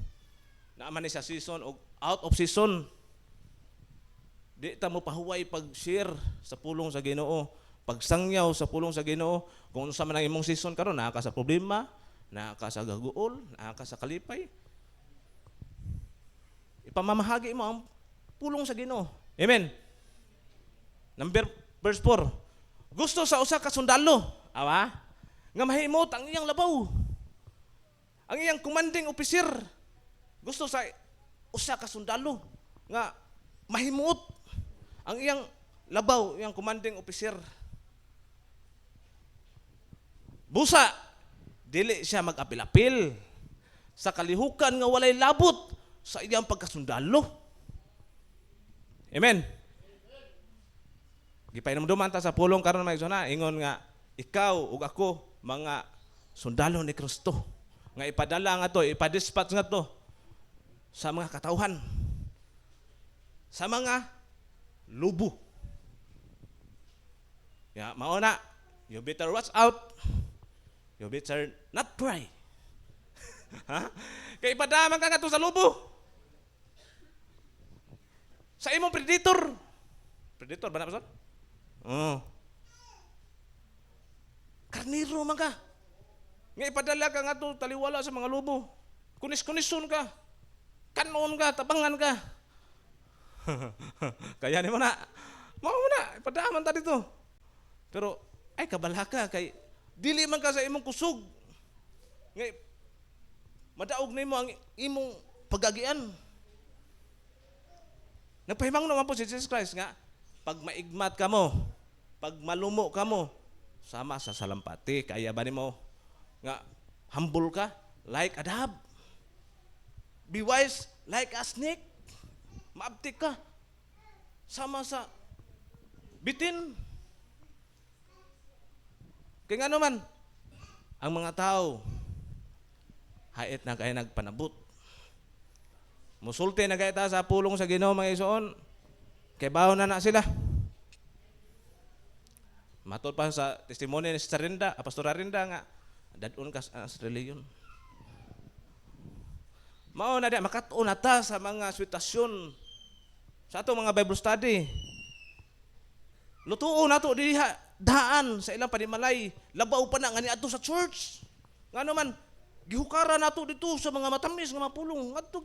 naaman ni sa season o out of season. Di ta mo pahuway pag-share sa pulong sa Ginoo, pagsangyaw sa pulong sa Ginoo. Kung unsa man ang imong season karon, naa ka sa problema, naa ka sa gaguol, naa ka sa kalipay. Ipamamahagi mo ang pulong sa Ginoo. Amen. Verse 4. Gusto sa usa ka sundalo, awa, nga mahimot ang iyang labaw. Ang iyang commanding officer gusto sa usa ka sundalo nga mahimot ang iyang labaw, iyang commanding officer. Busa, dili siya mag-apil-apil sa kalihukan nga walay labot sa iyang pagkasundalo. Amen. Gipainom-duman ta sa pulong karon may na ingon nga ikaw ug ako mga sundalo ni Kristo nga ipadala nga to, ipadispatch nga to sa mga katawhan, sa mga lubo. Ya, mauna, you better watch out. You better not cry. Ha? Kay ipadaman ka nga to sa lubo. Sa imong predator. Predator ba na pastor? Oh. Karniro man ka. Nga ipadala ka nga to taliwala sa mga lubo. Kunis-kunison ka. Kanon ka, tabangan ka. Kaya ni mo na. Mauna, ipadaman ta dito. Pero ay kabala ka kay dili man ka sa imong kusog. Nga madaog nimo ang imong pagagian. Nagpahimang naman po si Jesus Christ nga pag maigmat ka mo, pag malumo ka mo, sama sa salampati. Kaya ba nimo nga humble ka like a dove? Be wise like a snake. Maabtik ka. Sama sa bitin. Kaya nga naman, ang mga tao, hait na kaya nagpanabot. Musulti na kaya ta sa pulong sa Ginoo mga igsoon, kay baho na sila. Matod pa sa testimony ni Sister Rinda, Pastor Rinda nga, dadun ka sa reliyon. Mao na di, makatuon na ta sa mga sitwasyon sa atong mga Bible study. Lutuon na to diha, daan sa ilang panimalay, labaw pa na nga niadto sa church. Nga naman, gihukara na to dito sa mga matamis nga mga pulong. Nga to,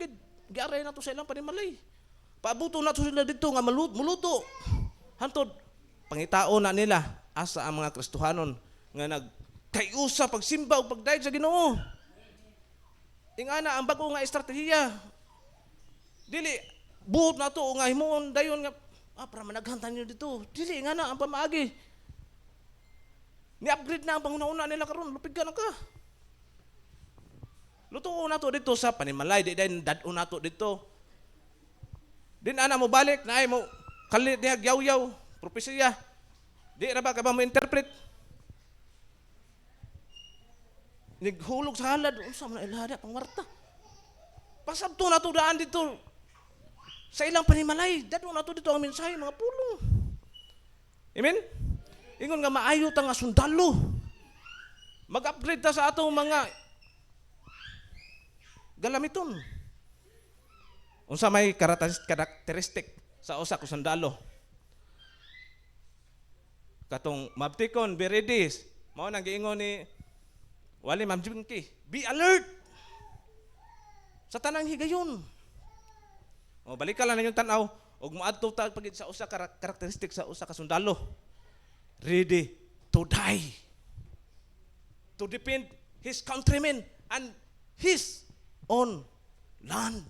giaray na to sa ilang panimalay. Paabuto na to sila dito nga muluto. Hantod, pangitao na nila asa ang mga Kristohanon nga nagkayusa pagsimba o pagdayeg sa Ginoo. Ingana ang bago nga estratehiya. Dili buot na to nga himuon dayon nga para managhantan niyo dito. Dili nga na ang pamaagi. Ni-upgrade na ang panguna-una nila karon, lupig ka na ka. Lutuon na to dito sa panimalay, di din dadon na to dito. Din ana mo balik na ay mo kalit niya yaw-yaw, propesya. Di ra ba ka ba mo interpret? Nighulog sa halad, unsa man ilhada pang warta. Pasabto na to daan dito sa ilang panimalay, dadon na to dito ang mensahe mga pulong. Amen? Ingon nga maayo ta nga sundalo. Mag-upgrade ta sa atong mga galamiton. Unsa may karakteristik sa usa ka sundalo? Katong mabtikon, be ready. Mao nang giingon ni Wali Ma'am Jinky, be alert sa tanang higayon. O balik ka lang yung tanaw ug moadto ta pagid sa usa karakteristik sa usa ka sundalo. Ready to die. To defend his countrymen and his own land.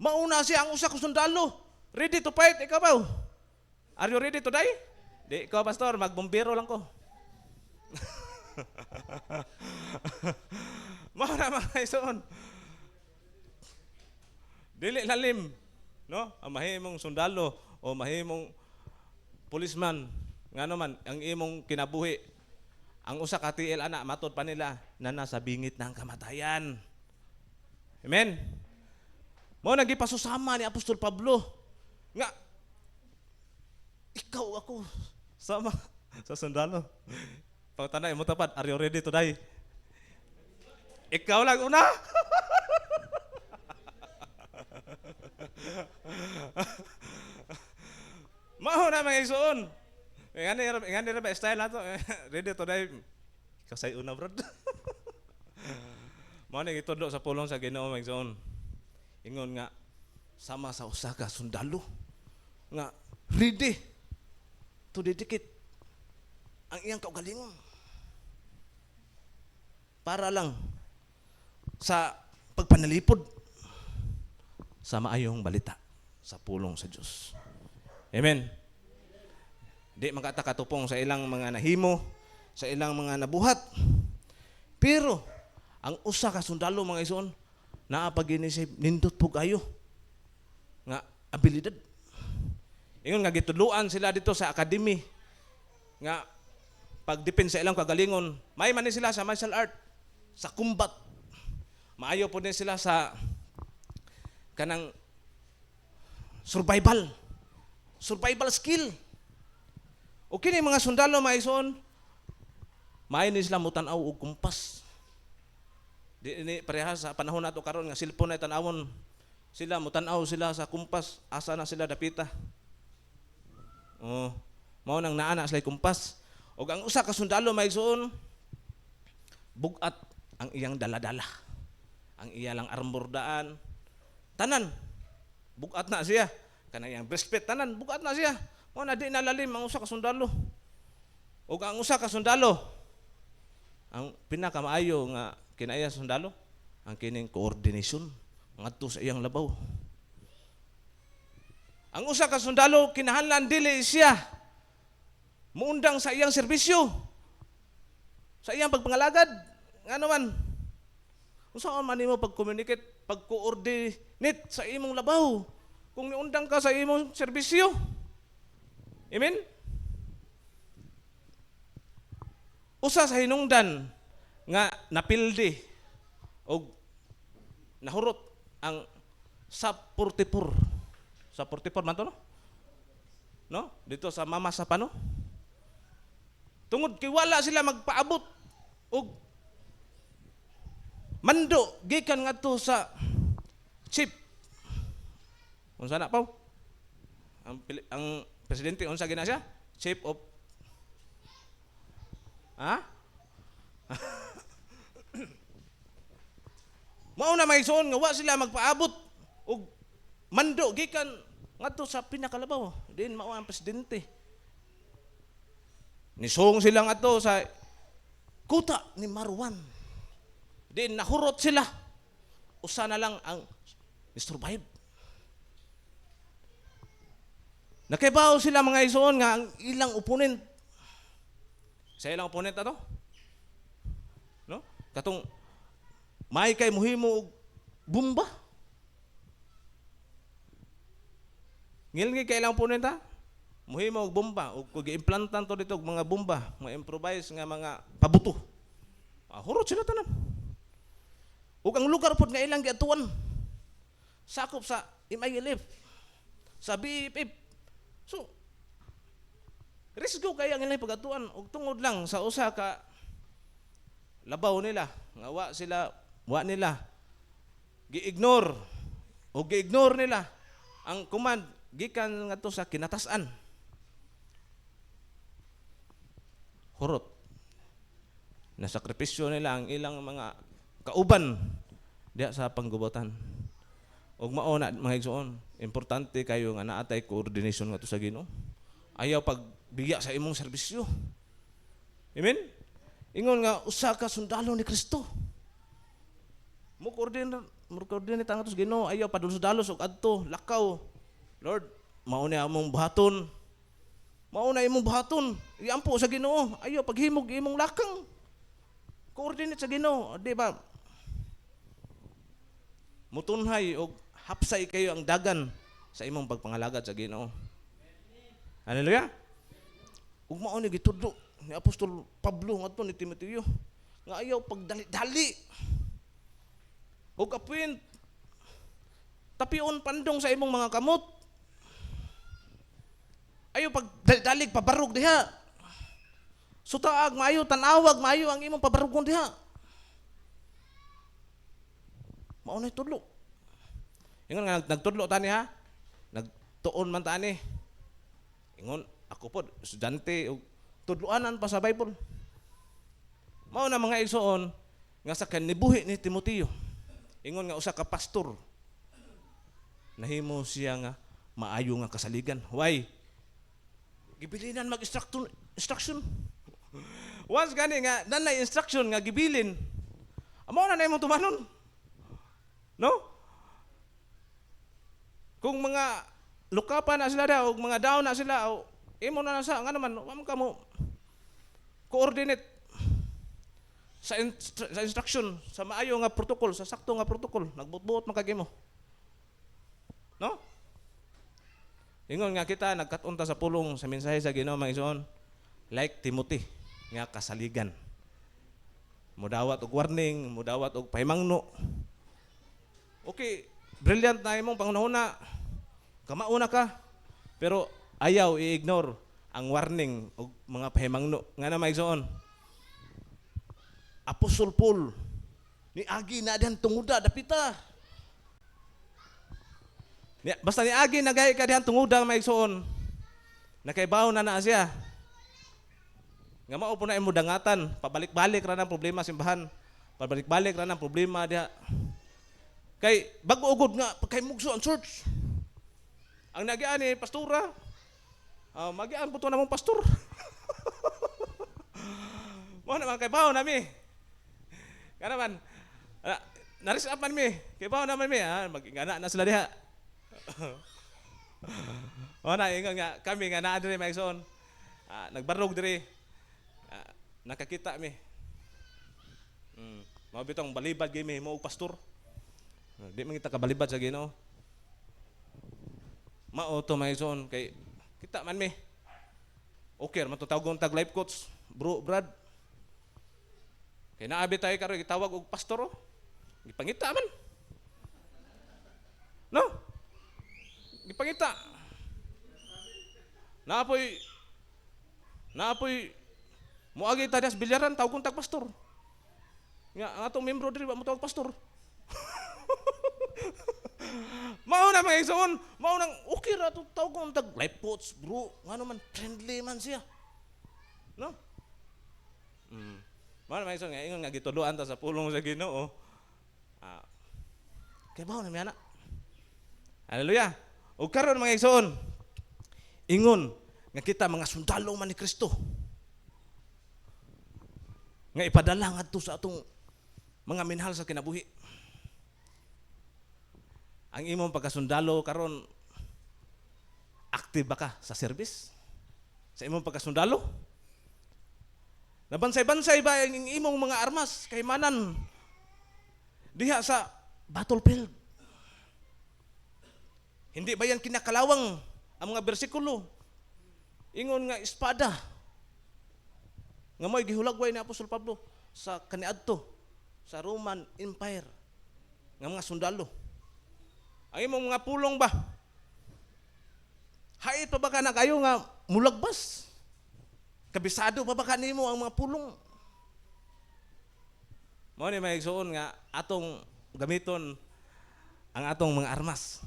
Mauna siya ang usa ka sundalo. Ready to fight, ikaw ba? Are you ready to die? Di ko, pastor, magbombero lang ko. Mauna mga ison. Dili lalim, no? Ang mahimong sundalo o mahimong policeman, nga naman, ang imong kinabuhi, ang usa ka TL ana, matod pa nila na nasa bingit ng kamatayan. Amen? Mao nagipasusama ni Apostol Pablo nga ikaw ako sama sa sundalo. Pagtanay mo tapat, are you ready to die? Ikaw lang una. Mao na mga igsoon. Ngani ra ba style nato? Ready to die. Kasay una brad. Mao ni gitudo sa pulong sa Ginoo mga igsoon. Ingon nga sama sa usa ka sundalo nga ready to dedicate ang iyang kaugalingon para lang sa pagpanalipod sa maayong balita sa pulong sa Dios. Amen. Di makatapong sa ilang mga nahimo, sa ilang mga nabuhat. Pero ang usa ka sundalo mga igsoon naa pag-inisip nindot po kayo nga abilidad. Ingon nga gitudluan sila dito sa academy nga pagdepend sa ilang kagalingon. May man ni sila sa martial art, sa combat. Maayo po din sila sa kanang survival skill. O kini mga sundalo maison, may ni sila mutanaw og kumpas. Di ni parehas sa panahon nato karon nga cellphone na tan-awon sila, mutanaw sila sa kumpas asa na sila dapita. Oh, mao nang naana sila kumpas. Og ang usa ka sundalo maison, bugat ang iyang daladala. Ang iya lang armor daan. Tanan bugat na siya. Kanang iyang breastplate tanan bugat na siya. Mao na di nalalim ang usa ka sundalo. Og ang usa ka sundalo, ang pinakamaayo nga kinaya sa sundalo, ang kining coordination ngadto sa iyang labaw. Ang usa ka sundalo kinahanglan dili siya muundang sa iyang serbisyo, sa iyang pagpangalagad. Ngano man, unsaon man nimo pag-communicate, pag-coordinate sa imong labaw kung niundang ka sa imong serbisyo. Amen? Usa sa hinungdan nga napildi o nahurot ang sa 44. Sa 44 man to, no? No? Dito sa Mama sa Pano. Tungod kay wala sila magpaabot og mando gikan ngadto sa chief. Unsa na pa? Ang presidente unsa gina siya? Chief of Mao na may ison nga wa sila magpaabot og mando gikan ngadto sa pinakalabaw. Din mao ang presidente. Nisong sila ngadto sa kuta ni Marwan. Din nahurot sila. Usa na lang ang survive. Nakaibaw sila mga ison nga ang ilang opponent. Sa ilang opponent ato? No? Katong may kay muhimo og bomba. Ngilngi kay ilang opponent ha? Muhimo og bomba og kung gi-implantan to dito og mga bomba, mga improvise nga mga pabuto. Hurot sila tanan. Ug ang lugar pod nga ilang giatuan sakop sa MILF, sa BFF. So, risgo kaya ang ilang pagatuan og tungod lang sa usa ka labaw nila nga wa nila gi-ignore o gi-ignore nila ang command gikan ngadto sa kinatasan. Hurot. Nasakripisyo nila ang ilang mga kauban diha sa panggubotan. Og mao na mga igsoon, importante kayo nga naatay coordination ngadto sa Ginoo. Ayaw pagbigya sa imong serbisyo. Amen? Ingon nga usa ka sundalo ni Kristo. Mo coordinate ang atos Ginoo, ayaw padulos-dalos og adto lakaw. Lord, mao na among buhaton. Mao na imong buhaton. Iampo sa Ginoo, ayaw paghimog imong lakang. Coordinate sa Ginoo, di ba? Mutunhay og hapsay kayo ang dagan sa imong pagpangalagad sa Ginoo. Hallelujah. Ug mao ni gitudlo ni Apostol Pablo ngadto ni Timoteo nga ayaw pagdali-dali. Ug apin tapion pandong sa imong mga kamot. Ayaw pagdali-dalig pabarog diha. Sutaag maayo tanawag maayo ang imong pabarugon diha. Mao na tudlo. Ingon nga nagtudlo tani ha. Nagtuon man tani. Ingon ako pod estudyante og tudloanan pa sa Bible. Mao na mga igsoon nga sa kanibuhi ni Timoteo. Ingon nga usa ka pastor. Nahimo siya nga maayo nga kasaligan. Why? Gibilinan mag-instruction. Once gani nga nanay instruction nga gibilin. Amo na imong tumanon. No? Kung mga lukapan na sila daw, mga down na sila, o imo na nasa, nga naman, wala ka mo coordinate sa instruction, sa maayo nga protocol, sa sakto nga protocol, nagbutbuot makagimo. No? Ingon nga kita, nagkatunta sa pulong sa mensahe sa Ginoo mga igsoon, like Timothy. nga kasaligan. Mudawat og warning, mudawat og pahimangno. Okay, brilliant na imong pangunahuna. Kamauna ka. Pero ayaw i-ignore ang warning og mga pahimangno nga na maigsoon. Apostol Paul ni agi na dihan tunguda dapita. Basta ni agi nagay ka dihan tunguda maigsoon. Nakaibaw na siya. Nga mao po na imo dangatan, pabalik-balik ra ng problema simbahan. Pabalik-balik ra ng problema diha. Kay bago ugod nga pagkaymugso ang church. Ang nagian ni pastora, magian po to namong pastor. Mo naman kay bawo nami. Kana man naris up man mi. Kay bawo naman mi, magingana na sila diha. Na ingon nga kami nga naa diri maigsoon. Nagbarog diri. Nakakita mi. Mao bitong balibad gyud mi mo og pastor. Di man kita kabalibad sa Ginoo. Mao to maigsoon kay kita man mi. Okay, man to tawgon tag life coach, bro, Brad. Kay naabi tayo karon gitawag og pastor. Gipangita man. No? Gipangita. Naapoy moagi ta das bilyaran tawgon tag pastor. Nga ang atong membro diri wa mo tawag pastor. Mao na mga igsoon, mao nang okay ra to tawgon tag life coach, bro. Ngano man friendly man siya. No? Mao na mga igsoon nga ingon nga gituluan ta sa pulong sa Ginoo. Kay mao na mi ana. Hallelujah. O karon mga igsoon, ingon nga kita mga sundalo man ni Kristo. Nga ipadala ngadto sa atong mga minahal sa kinabuhi. Ang imong pagkasundalo karon active ba ka sa service? Sa imong pagkasundalo? Nabansay-bansay ba ang imong mga armas kaymanan diha sa battlefield? Hindi ba yan kinakalawang ang mga bersikulo? Ingon nga espada. Nga mo'y gihulagway ni Apostol Pablo sa kaniadto sa Roman Empire nga mga sundalo. Ang imong mga pulong ba? Hait pa ba ka na kayo nga mulagbas? Kabisado pa ba ka nimo ang mga pulong? Mao ni maigsoon nga atong gamiton ang atong mga armas.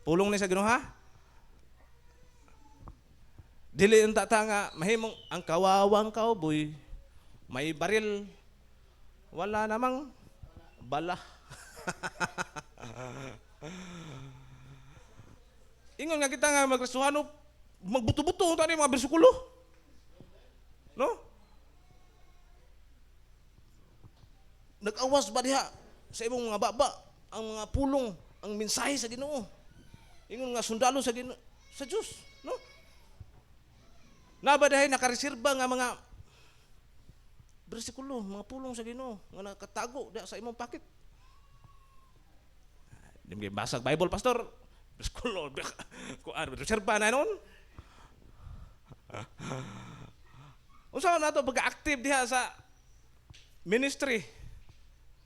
Pulong ni sa Ginoo ha? Dili unta ta nga mahimong ang kawawang cowboy may baril wala namang bala. Ingon nga kita nga magresuhano magbuto-buto tani mga bersikulo. No? Nag-awas ba diha sa imong mga baba ang mga pulong, ang mensahe sa Ginoo. Ingon nga sundalo sa Ginoo, sa Dios, no? Nabadahay nakareserba nga mga bersikulo, mga pulong sa Ginoo nga nakatago diha sa imong pocket. Di mo basag Bible pastor. Bersikulo, kuan reserba na noon. Unsa na to pag-active diha sa ministry?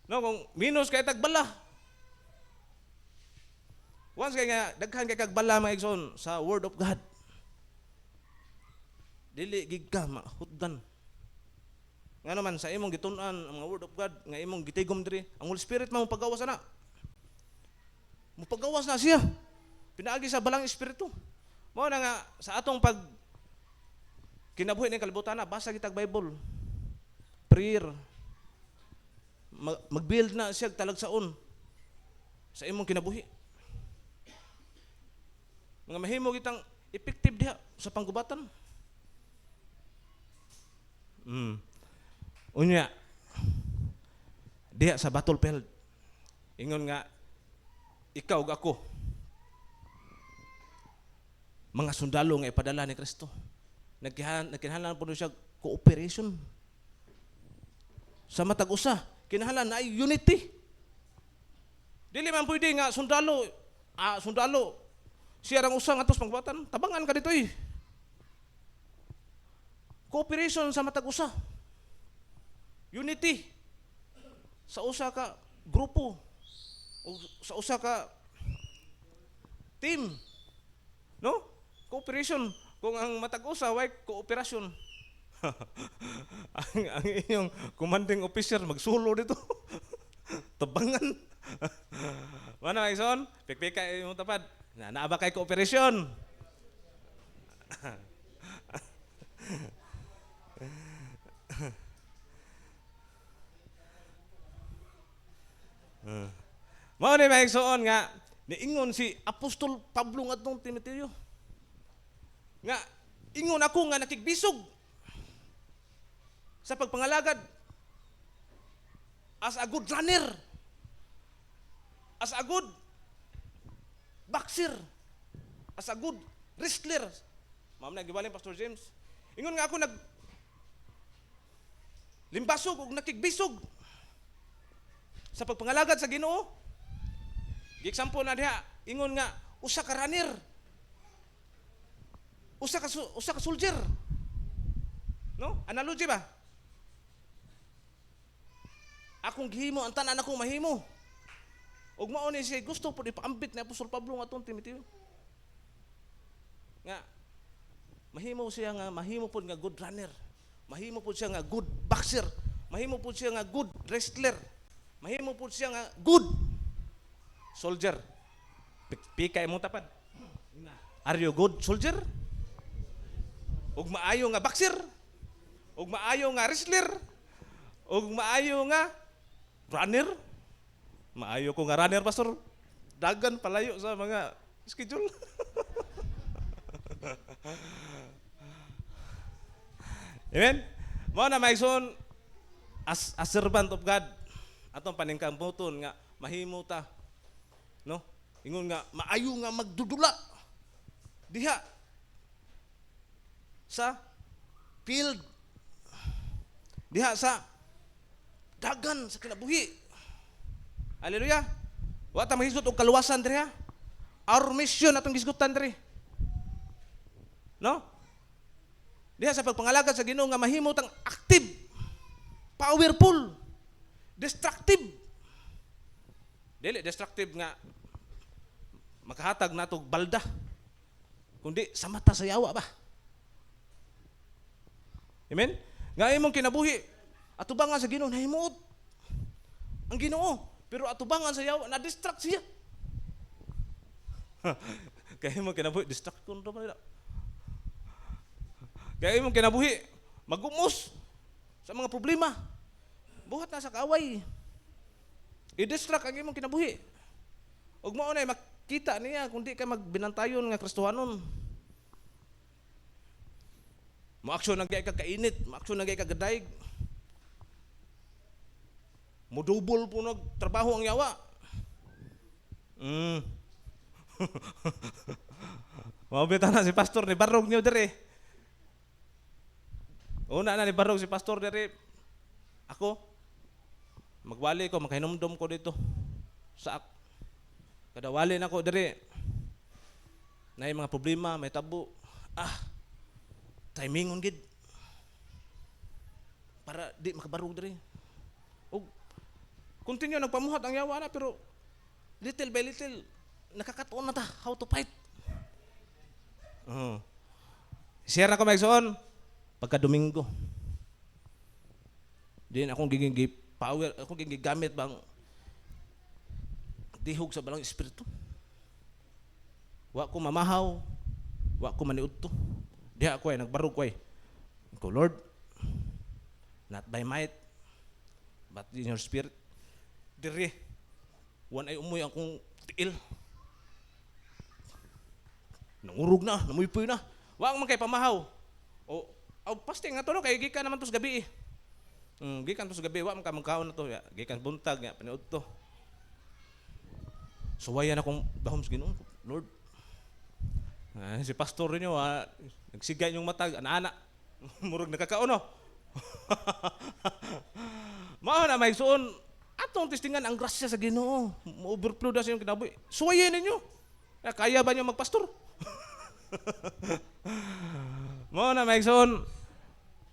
No, kung minus kay tagbala. Once kay nga daghan kay kagbala mga igsoon sa word of God. Dili gid ka mahutdan. Nga naman sa imong gitun-an ang mga word of God nga imong gitigom diri, ang Holy Spirit mo pagawas na. Mo pagawas na siya. Pinaagi sa balang espiritu. Mao na nga sa atong pag kinabuhi ning kalibutan na basa kitag Bible. Prayer. Mag-build na siya talagsaon sa imong kinabuhi. Mga mahimo kitang effective diha sa panggubatan. Unya diha sa battlefield. Ingon nga ikaw ug ako mga sundalo nga ipadala ni Kristo. Nagkinahanglan po siya cooperation. Sa matag usa, kinahanglan na ay unity. Dili man pwede nga sundalo, siya rang usa nga tos pangbatan, tabangan ka dito eh. Cooperation sa matag usa. Unity sa usa ka grupo o sa usa ka team. No? Cooperation. Kung ang matag usa way kooperasyon. ang inyong commanding officer magsulo dito. Tabangan. Mana mga ison? Pikpika yung tapad. Naaba kay cooperation. Mao ni mga igsoon nga niingon si Apostol Pablo ngadtong Timoteo. Nga ingon ako nga nakigbisog sa pagpangalagad as a good runner, as a good boxer, as a good wrestler. Ma'am na gibalin Pastor James. Ingon nga ako limbasog ug nakigbisog sa pagpangalagad sa Ginoo. Gi-example na diha, ingon nga usa ka runner, usa ka soldier. No? Analogy ba? Akong gihimo ang tanan akong mahimo. Ug mao ni siya gusto pud ipaambit ni Apostol Pablo ngadtong Timoteo. Nga mahimo siya nga mahimo pud nga good runner. Mahimo pud siya nga good boxer. Mahimo pud siya nga good wrestler. Mahimo pud siya nga good soldier. Pikay mo tapad. Are you good soldier? Ug maayo nga boxer? Ug maayo nga wrestler? Ug maayo nga runner? Maayo ko nga runner, Pastor. Dagan palayo sa mga schedule. Amen? Mao na maigsoon as a servant of God atong paningkamputon nga mahimo ta. No? Ingon nga maayo nga magdudula diha sa field, diha sa dagan sa kinabuhi. Hallelujah. Wa ta mahisgot og kaluwasan diri ha. Our mission atong gisgutan diri. No? Diha sa pagpangalagad sa Ginoo nga mahimo tang active, powerful, destructive. Dili destructive nga makahatag natog balda. Kundi sa mata sa yawa ba? Amen? Nga imong kinabuhi atubangan sa Ginoo nahimuot ang Ginoo, pero atubangan sa yawa na distract siya. Kaya imong kinabuhi distract kun ra man. Kaya imong kinabuhi magumos sa mga problema. Buhat na sa kaaway. I-distract ang imong kinabuhi. Ug mao na makita niya kung di ka magbinantayon nga Kristohanon. Mo-aksyon na gay ka kainit, mo-aksyon na gay ka gadaig. Modubol po nagtrabaho ang yawa. Mabita na si pastor ni barog niyo dire. Una na ni barog si pastor dire. Ako magwali ko, makahinumdum ko dito sa kada wali na ko dire. Nay mga problema, may tabo. Timingon gid. Para di makabarog dire. Og continue nagpamuhat ang yawa na pero little by little nakakatuon na ta how to fight. Share na ko magsoon pagka Domingo. Din akong giging power, akong giging gamit bang dihog sa balang espiritu. Wa ko mamahaw, wa ko maniudto. Diha ako ay nagbarog ko ay. Ko Lord, not by might, but in your spirit. Dire, wan ay umuy akong tiil. Nangurog na, namuypoy na. Wa man kay pamahaw. O pasting nga to no, kay gikan naman to sa gabi eh. Gikan to sa gabi, wa man ka magkaon na to. Gikan buntag, paniud to. Suwayan akong bahom sa Ginoo, Lord. Si pastor niyo, nagsigay yung matag, ana-ana. Murag nakakaon no. Mao na may suon, atong testingan ang grasya sa Ginoo. Mo-overflow da sa inyong kinabuhi. Suwayan ninyo. Kaya ba niyo magpastor? Mao na may suon,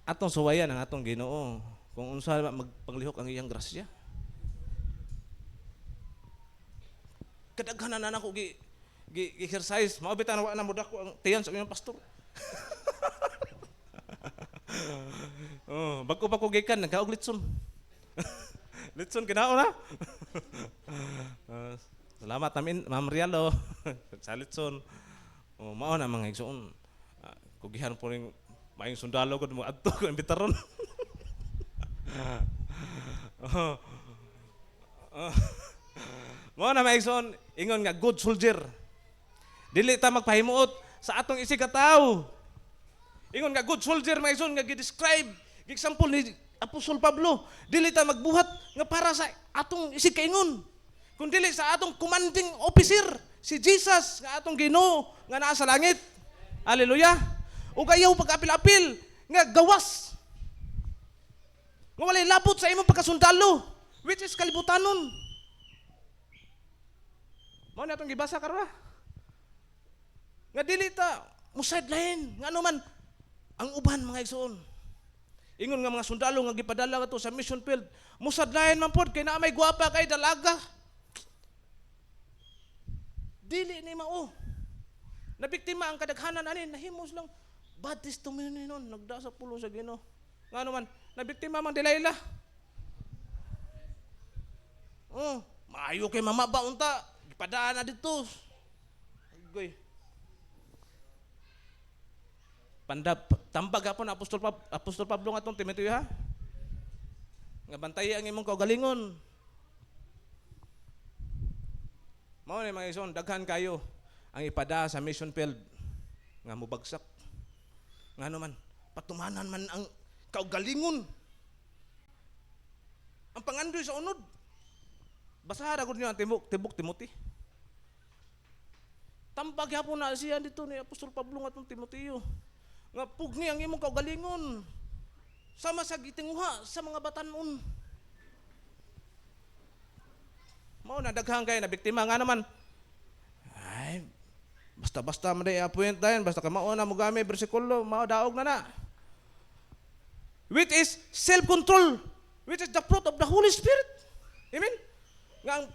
atong suwayan ang atong Ginoo kung unsa magpanglihok ang iyang grasya. Kadaghanan na ako gi-exercise, mao bitan wa na mudak ko ang tiyan sa iyang pastor. Bago pa ko gikan nagkaog litson. Litson kinaon na. Salamat namin Ma'am Rialo sa litson. Mao na mga igsoon. Kugihan po ring maayong sundalo ko mo adto ko imbitaron. Mao na mga igsoon, ingon nga good soldier. Dili ta magpahimuot sa atong isig ka tawo. Ingon nga good soldier mga igsoon nga gi-describe, gi-example ni Apostol Pablo, dili ta magbuhat nga para sa atong isig kaingon. Kun dili sa atong commanding officer, si Jesus nga atong Ginoo nga naa sa langit. Hallelujah. Ug ayaw pag-apil-apil nga gawas. Nga walay labot sa imong pagkasundalo, which is kalibutanon. Mao na atong gibasa karon. Nga dili ta mo sideline, nga man ang uban mga igsoon. Ingon nga mga sundalo nga gipadala kato sa mission field, musadlayan man pod kay naa may gwapa kay dalaga. Dili ni mao. Nabiktima ang kadaghanan ani, nahimos lang bad testimony nun, nagda sa pulo sa Ginoo. Ngano man, nabiktima man Delilah. Maayo kay mama ba unta, gipadaan na dito. Agoy. Tambag hapon Apostol Pablo nga itong Timoteo ha. Nga bantay ang imong kaugalingon. Mao ni mga ison, daghan kayo ang ipada sa mission field nga mubagsak. Ngano man, patumanan man ang kaugalingon. Ang pangandoy sa unod. Basahan agad niyo ang tibok Timothy. Tambag hapon na siya dito ni Apostol Pablo nga itong Timoteo. Nga pugni ang imong kaugalingon sama sa gitinguha sa mga batanon. Mao na daghang kay na biktima nga naman. Ay, basta-basta man day appoint dayon, basta ka mao na mo gamit bersikulo, mao daog na na. Which is self-control, which is the fruit of the Holy Spirit. Amen. Nga ang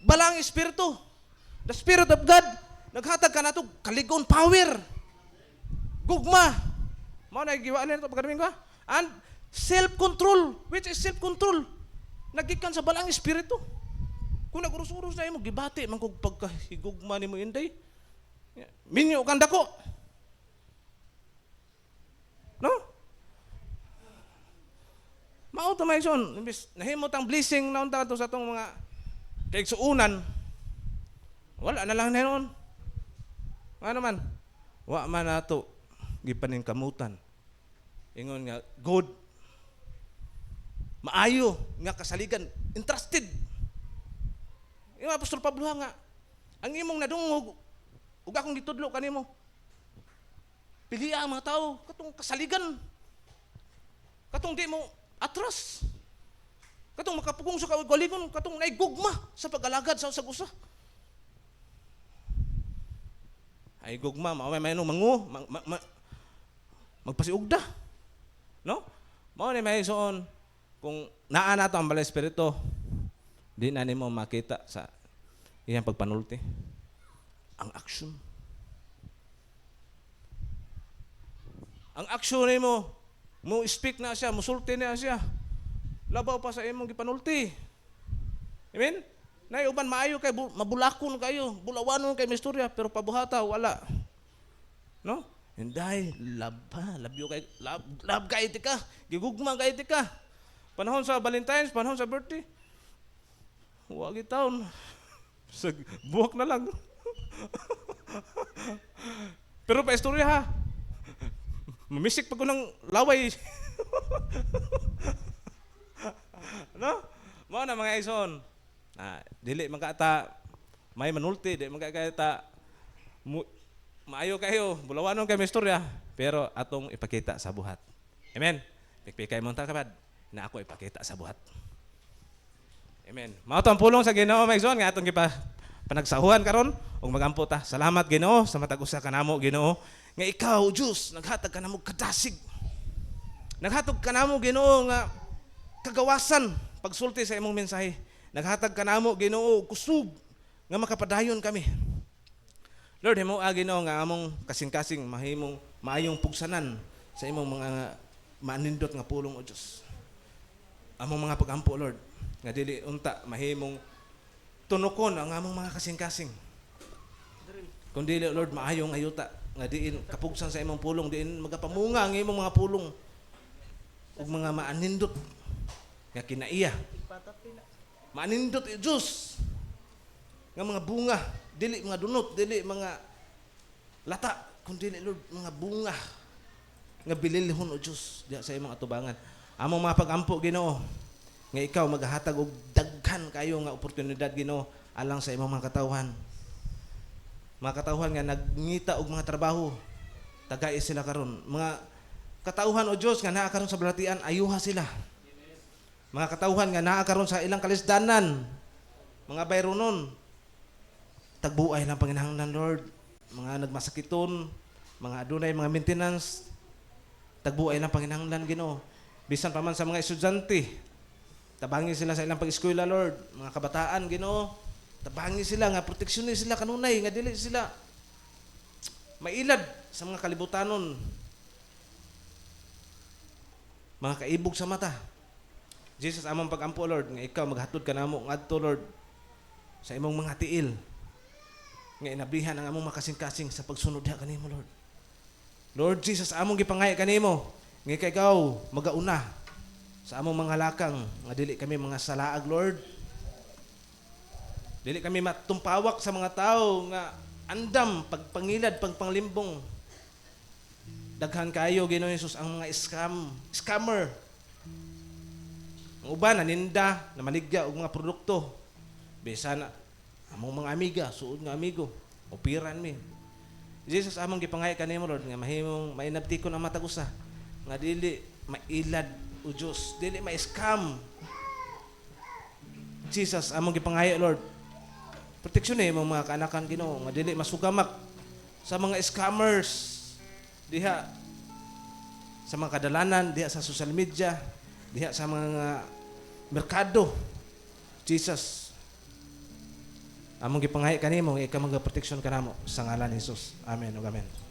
balang espiritu, the Spirit of God, naghatag ka nato kaligon power. Gugma. Mao na giwaan nito pagkadaming ko. And self-control, which is self-control. Nagikan sa balang espiritu. Kung nagurus-urus na imo gibati man kog pagkahigugma nimo inday. Minyo kang dako. No? Mao to may son, imbis nahimot ang blessing na unta to sa atong mga kaigsuunan. Wala na lang noon. Ano man? Wa man nato gipanin kamutan. Ingon nga good, maayo nga kasaligan, interested. Yung Apostol Pablo nga, ang imong nadungog, ug akong gitudlo kanimo. Piliya ang mga tao, katong kasaligan. Katong di mo atras. Katong makapugong sa kaugalingon, katong naigugma sa pag-alagad sa usag-usa. Ay gugma, may mangu, magpasiugda. No? Mao ni may soon kung naa nato ang balay espiritu, di na nimo makita sa iyang pagpanulti ang action. Ang action nimo mo speak na siya, musulti na siya. Labaw pa sa imong gipanulti. Amen? Nay uban maayo kay mabulakon kayo, bulawanon kay misturya pero pabuhata wala. No? Hinday, labyo kay love kay ka, gigugma kay ka. Panahon sa Valentine's, panahon sa birthday. Wag taon. Sa buwak na lang. Pero pa istorya ha. Mamisik pa ko ng laway. No? Mao na mga ison. Dili man kata may manulti, di man kata maayo kayo, bulawanon kay istorya, pero atong ipakita sa buhat. Amen. Pikpikay mo ta kapad na ako ipakita sa buhat. Amen. Mao to ang pulong sa Ginoo mga igsoon nga atong panagsahuhan karon ug magampo ta. Salamat Ginoo sa matag usa kanamo Ginoo nga ikaw Dios naghatag kanamo kadasig. Naghatag kanamo Ginoo nga kagawasan pagsulti sa imong mensahe. Naghatag kanamo Ginoo kusog nga makapadayon kami. Lord, himo Ginoo nga among kasing-kasing mahimong maayong pugsanan sa imong mga maanindot nga pulong o Dios. Among mga pagampo Lord, nga dili unta mahimong tunokon ang among mga kasing-kasing. Kundi Lord maayong ayuta nga diin kapugsan sa imong pulong, diin magapamunga ang imong mga pulong ug mga maanindot nga kinaiya. Maanindot Diyos nga mga bunga, dili mga dunot, dili mga lata, kundi Lord mga bunga nga bililhon o Diyos diya sa imong atubangan. Among mga pagampo Ginoo nga ikaw maghatag og daghan kayo nga oportunidad Ginoo alang sa imong mga katawhan. Mga katawhan nga nagngita og mga trabaho, tagay sila karon. Mga katawhan o Diyos nga naa karon sa balatian, ayuha sila. Mga katawhan nga naa karon sa ilang kalisdanan, mga bayronon, tagbuay lang panginahanglan Lord. Mga nagmasakiton, mga adunay mga maintenance, tagbuay lang panginahanglan Ginoo. Bisan pa man sa mga estudyante, tabangi sila sa ilang pag-eskwela Lord. Mga kabataan Ginoo, tabangi sila nga proteksyonin sila kanunay nga dili sila mailad sa mga kalibutanon. Mga kaibog sa mata. Jesus, among pagampo Lord, nga ikaw maghatod ka namo ngadto Lord sa imong mga tiil. Nga inabihan ang among makasing-kasing sa pagsunod diha kanimo Lord. Lord Jesus, among gipangay kanimo nga ikaw magauna sa among mga lakang nga dili kami mga salaag Lord. Dili kami matumpawak sa mga tao nga andam pagpangilad pagpanglimbong. Daghan kayo Ginoo Jesus ang mga scammer. Ang uban naninda na maligya og mga produkto. Bisan among mga amiga, suod nga amigo, opiran mi. Jesus among gipangay kanimo Lord nga mahimong mainabtikon ang matag usa nga dili mailad o Dios, dili ma-scam. Jesus among gipangay Lord. Proteksyon imong mga kaanakan Ginoo nga dili masugamak sa mga scammers diha sa mga kadalanan, diha sa social media, diha sa mga merkado. Jesus, among gipanghay kanimo ikaw magaproteksyon kanamo sa ngalan ni Jesus. Amen ug amen.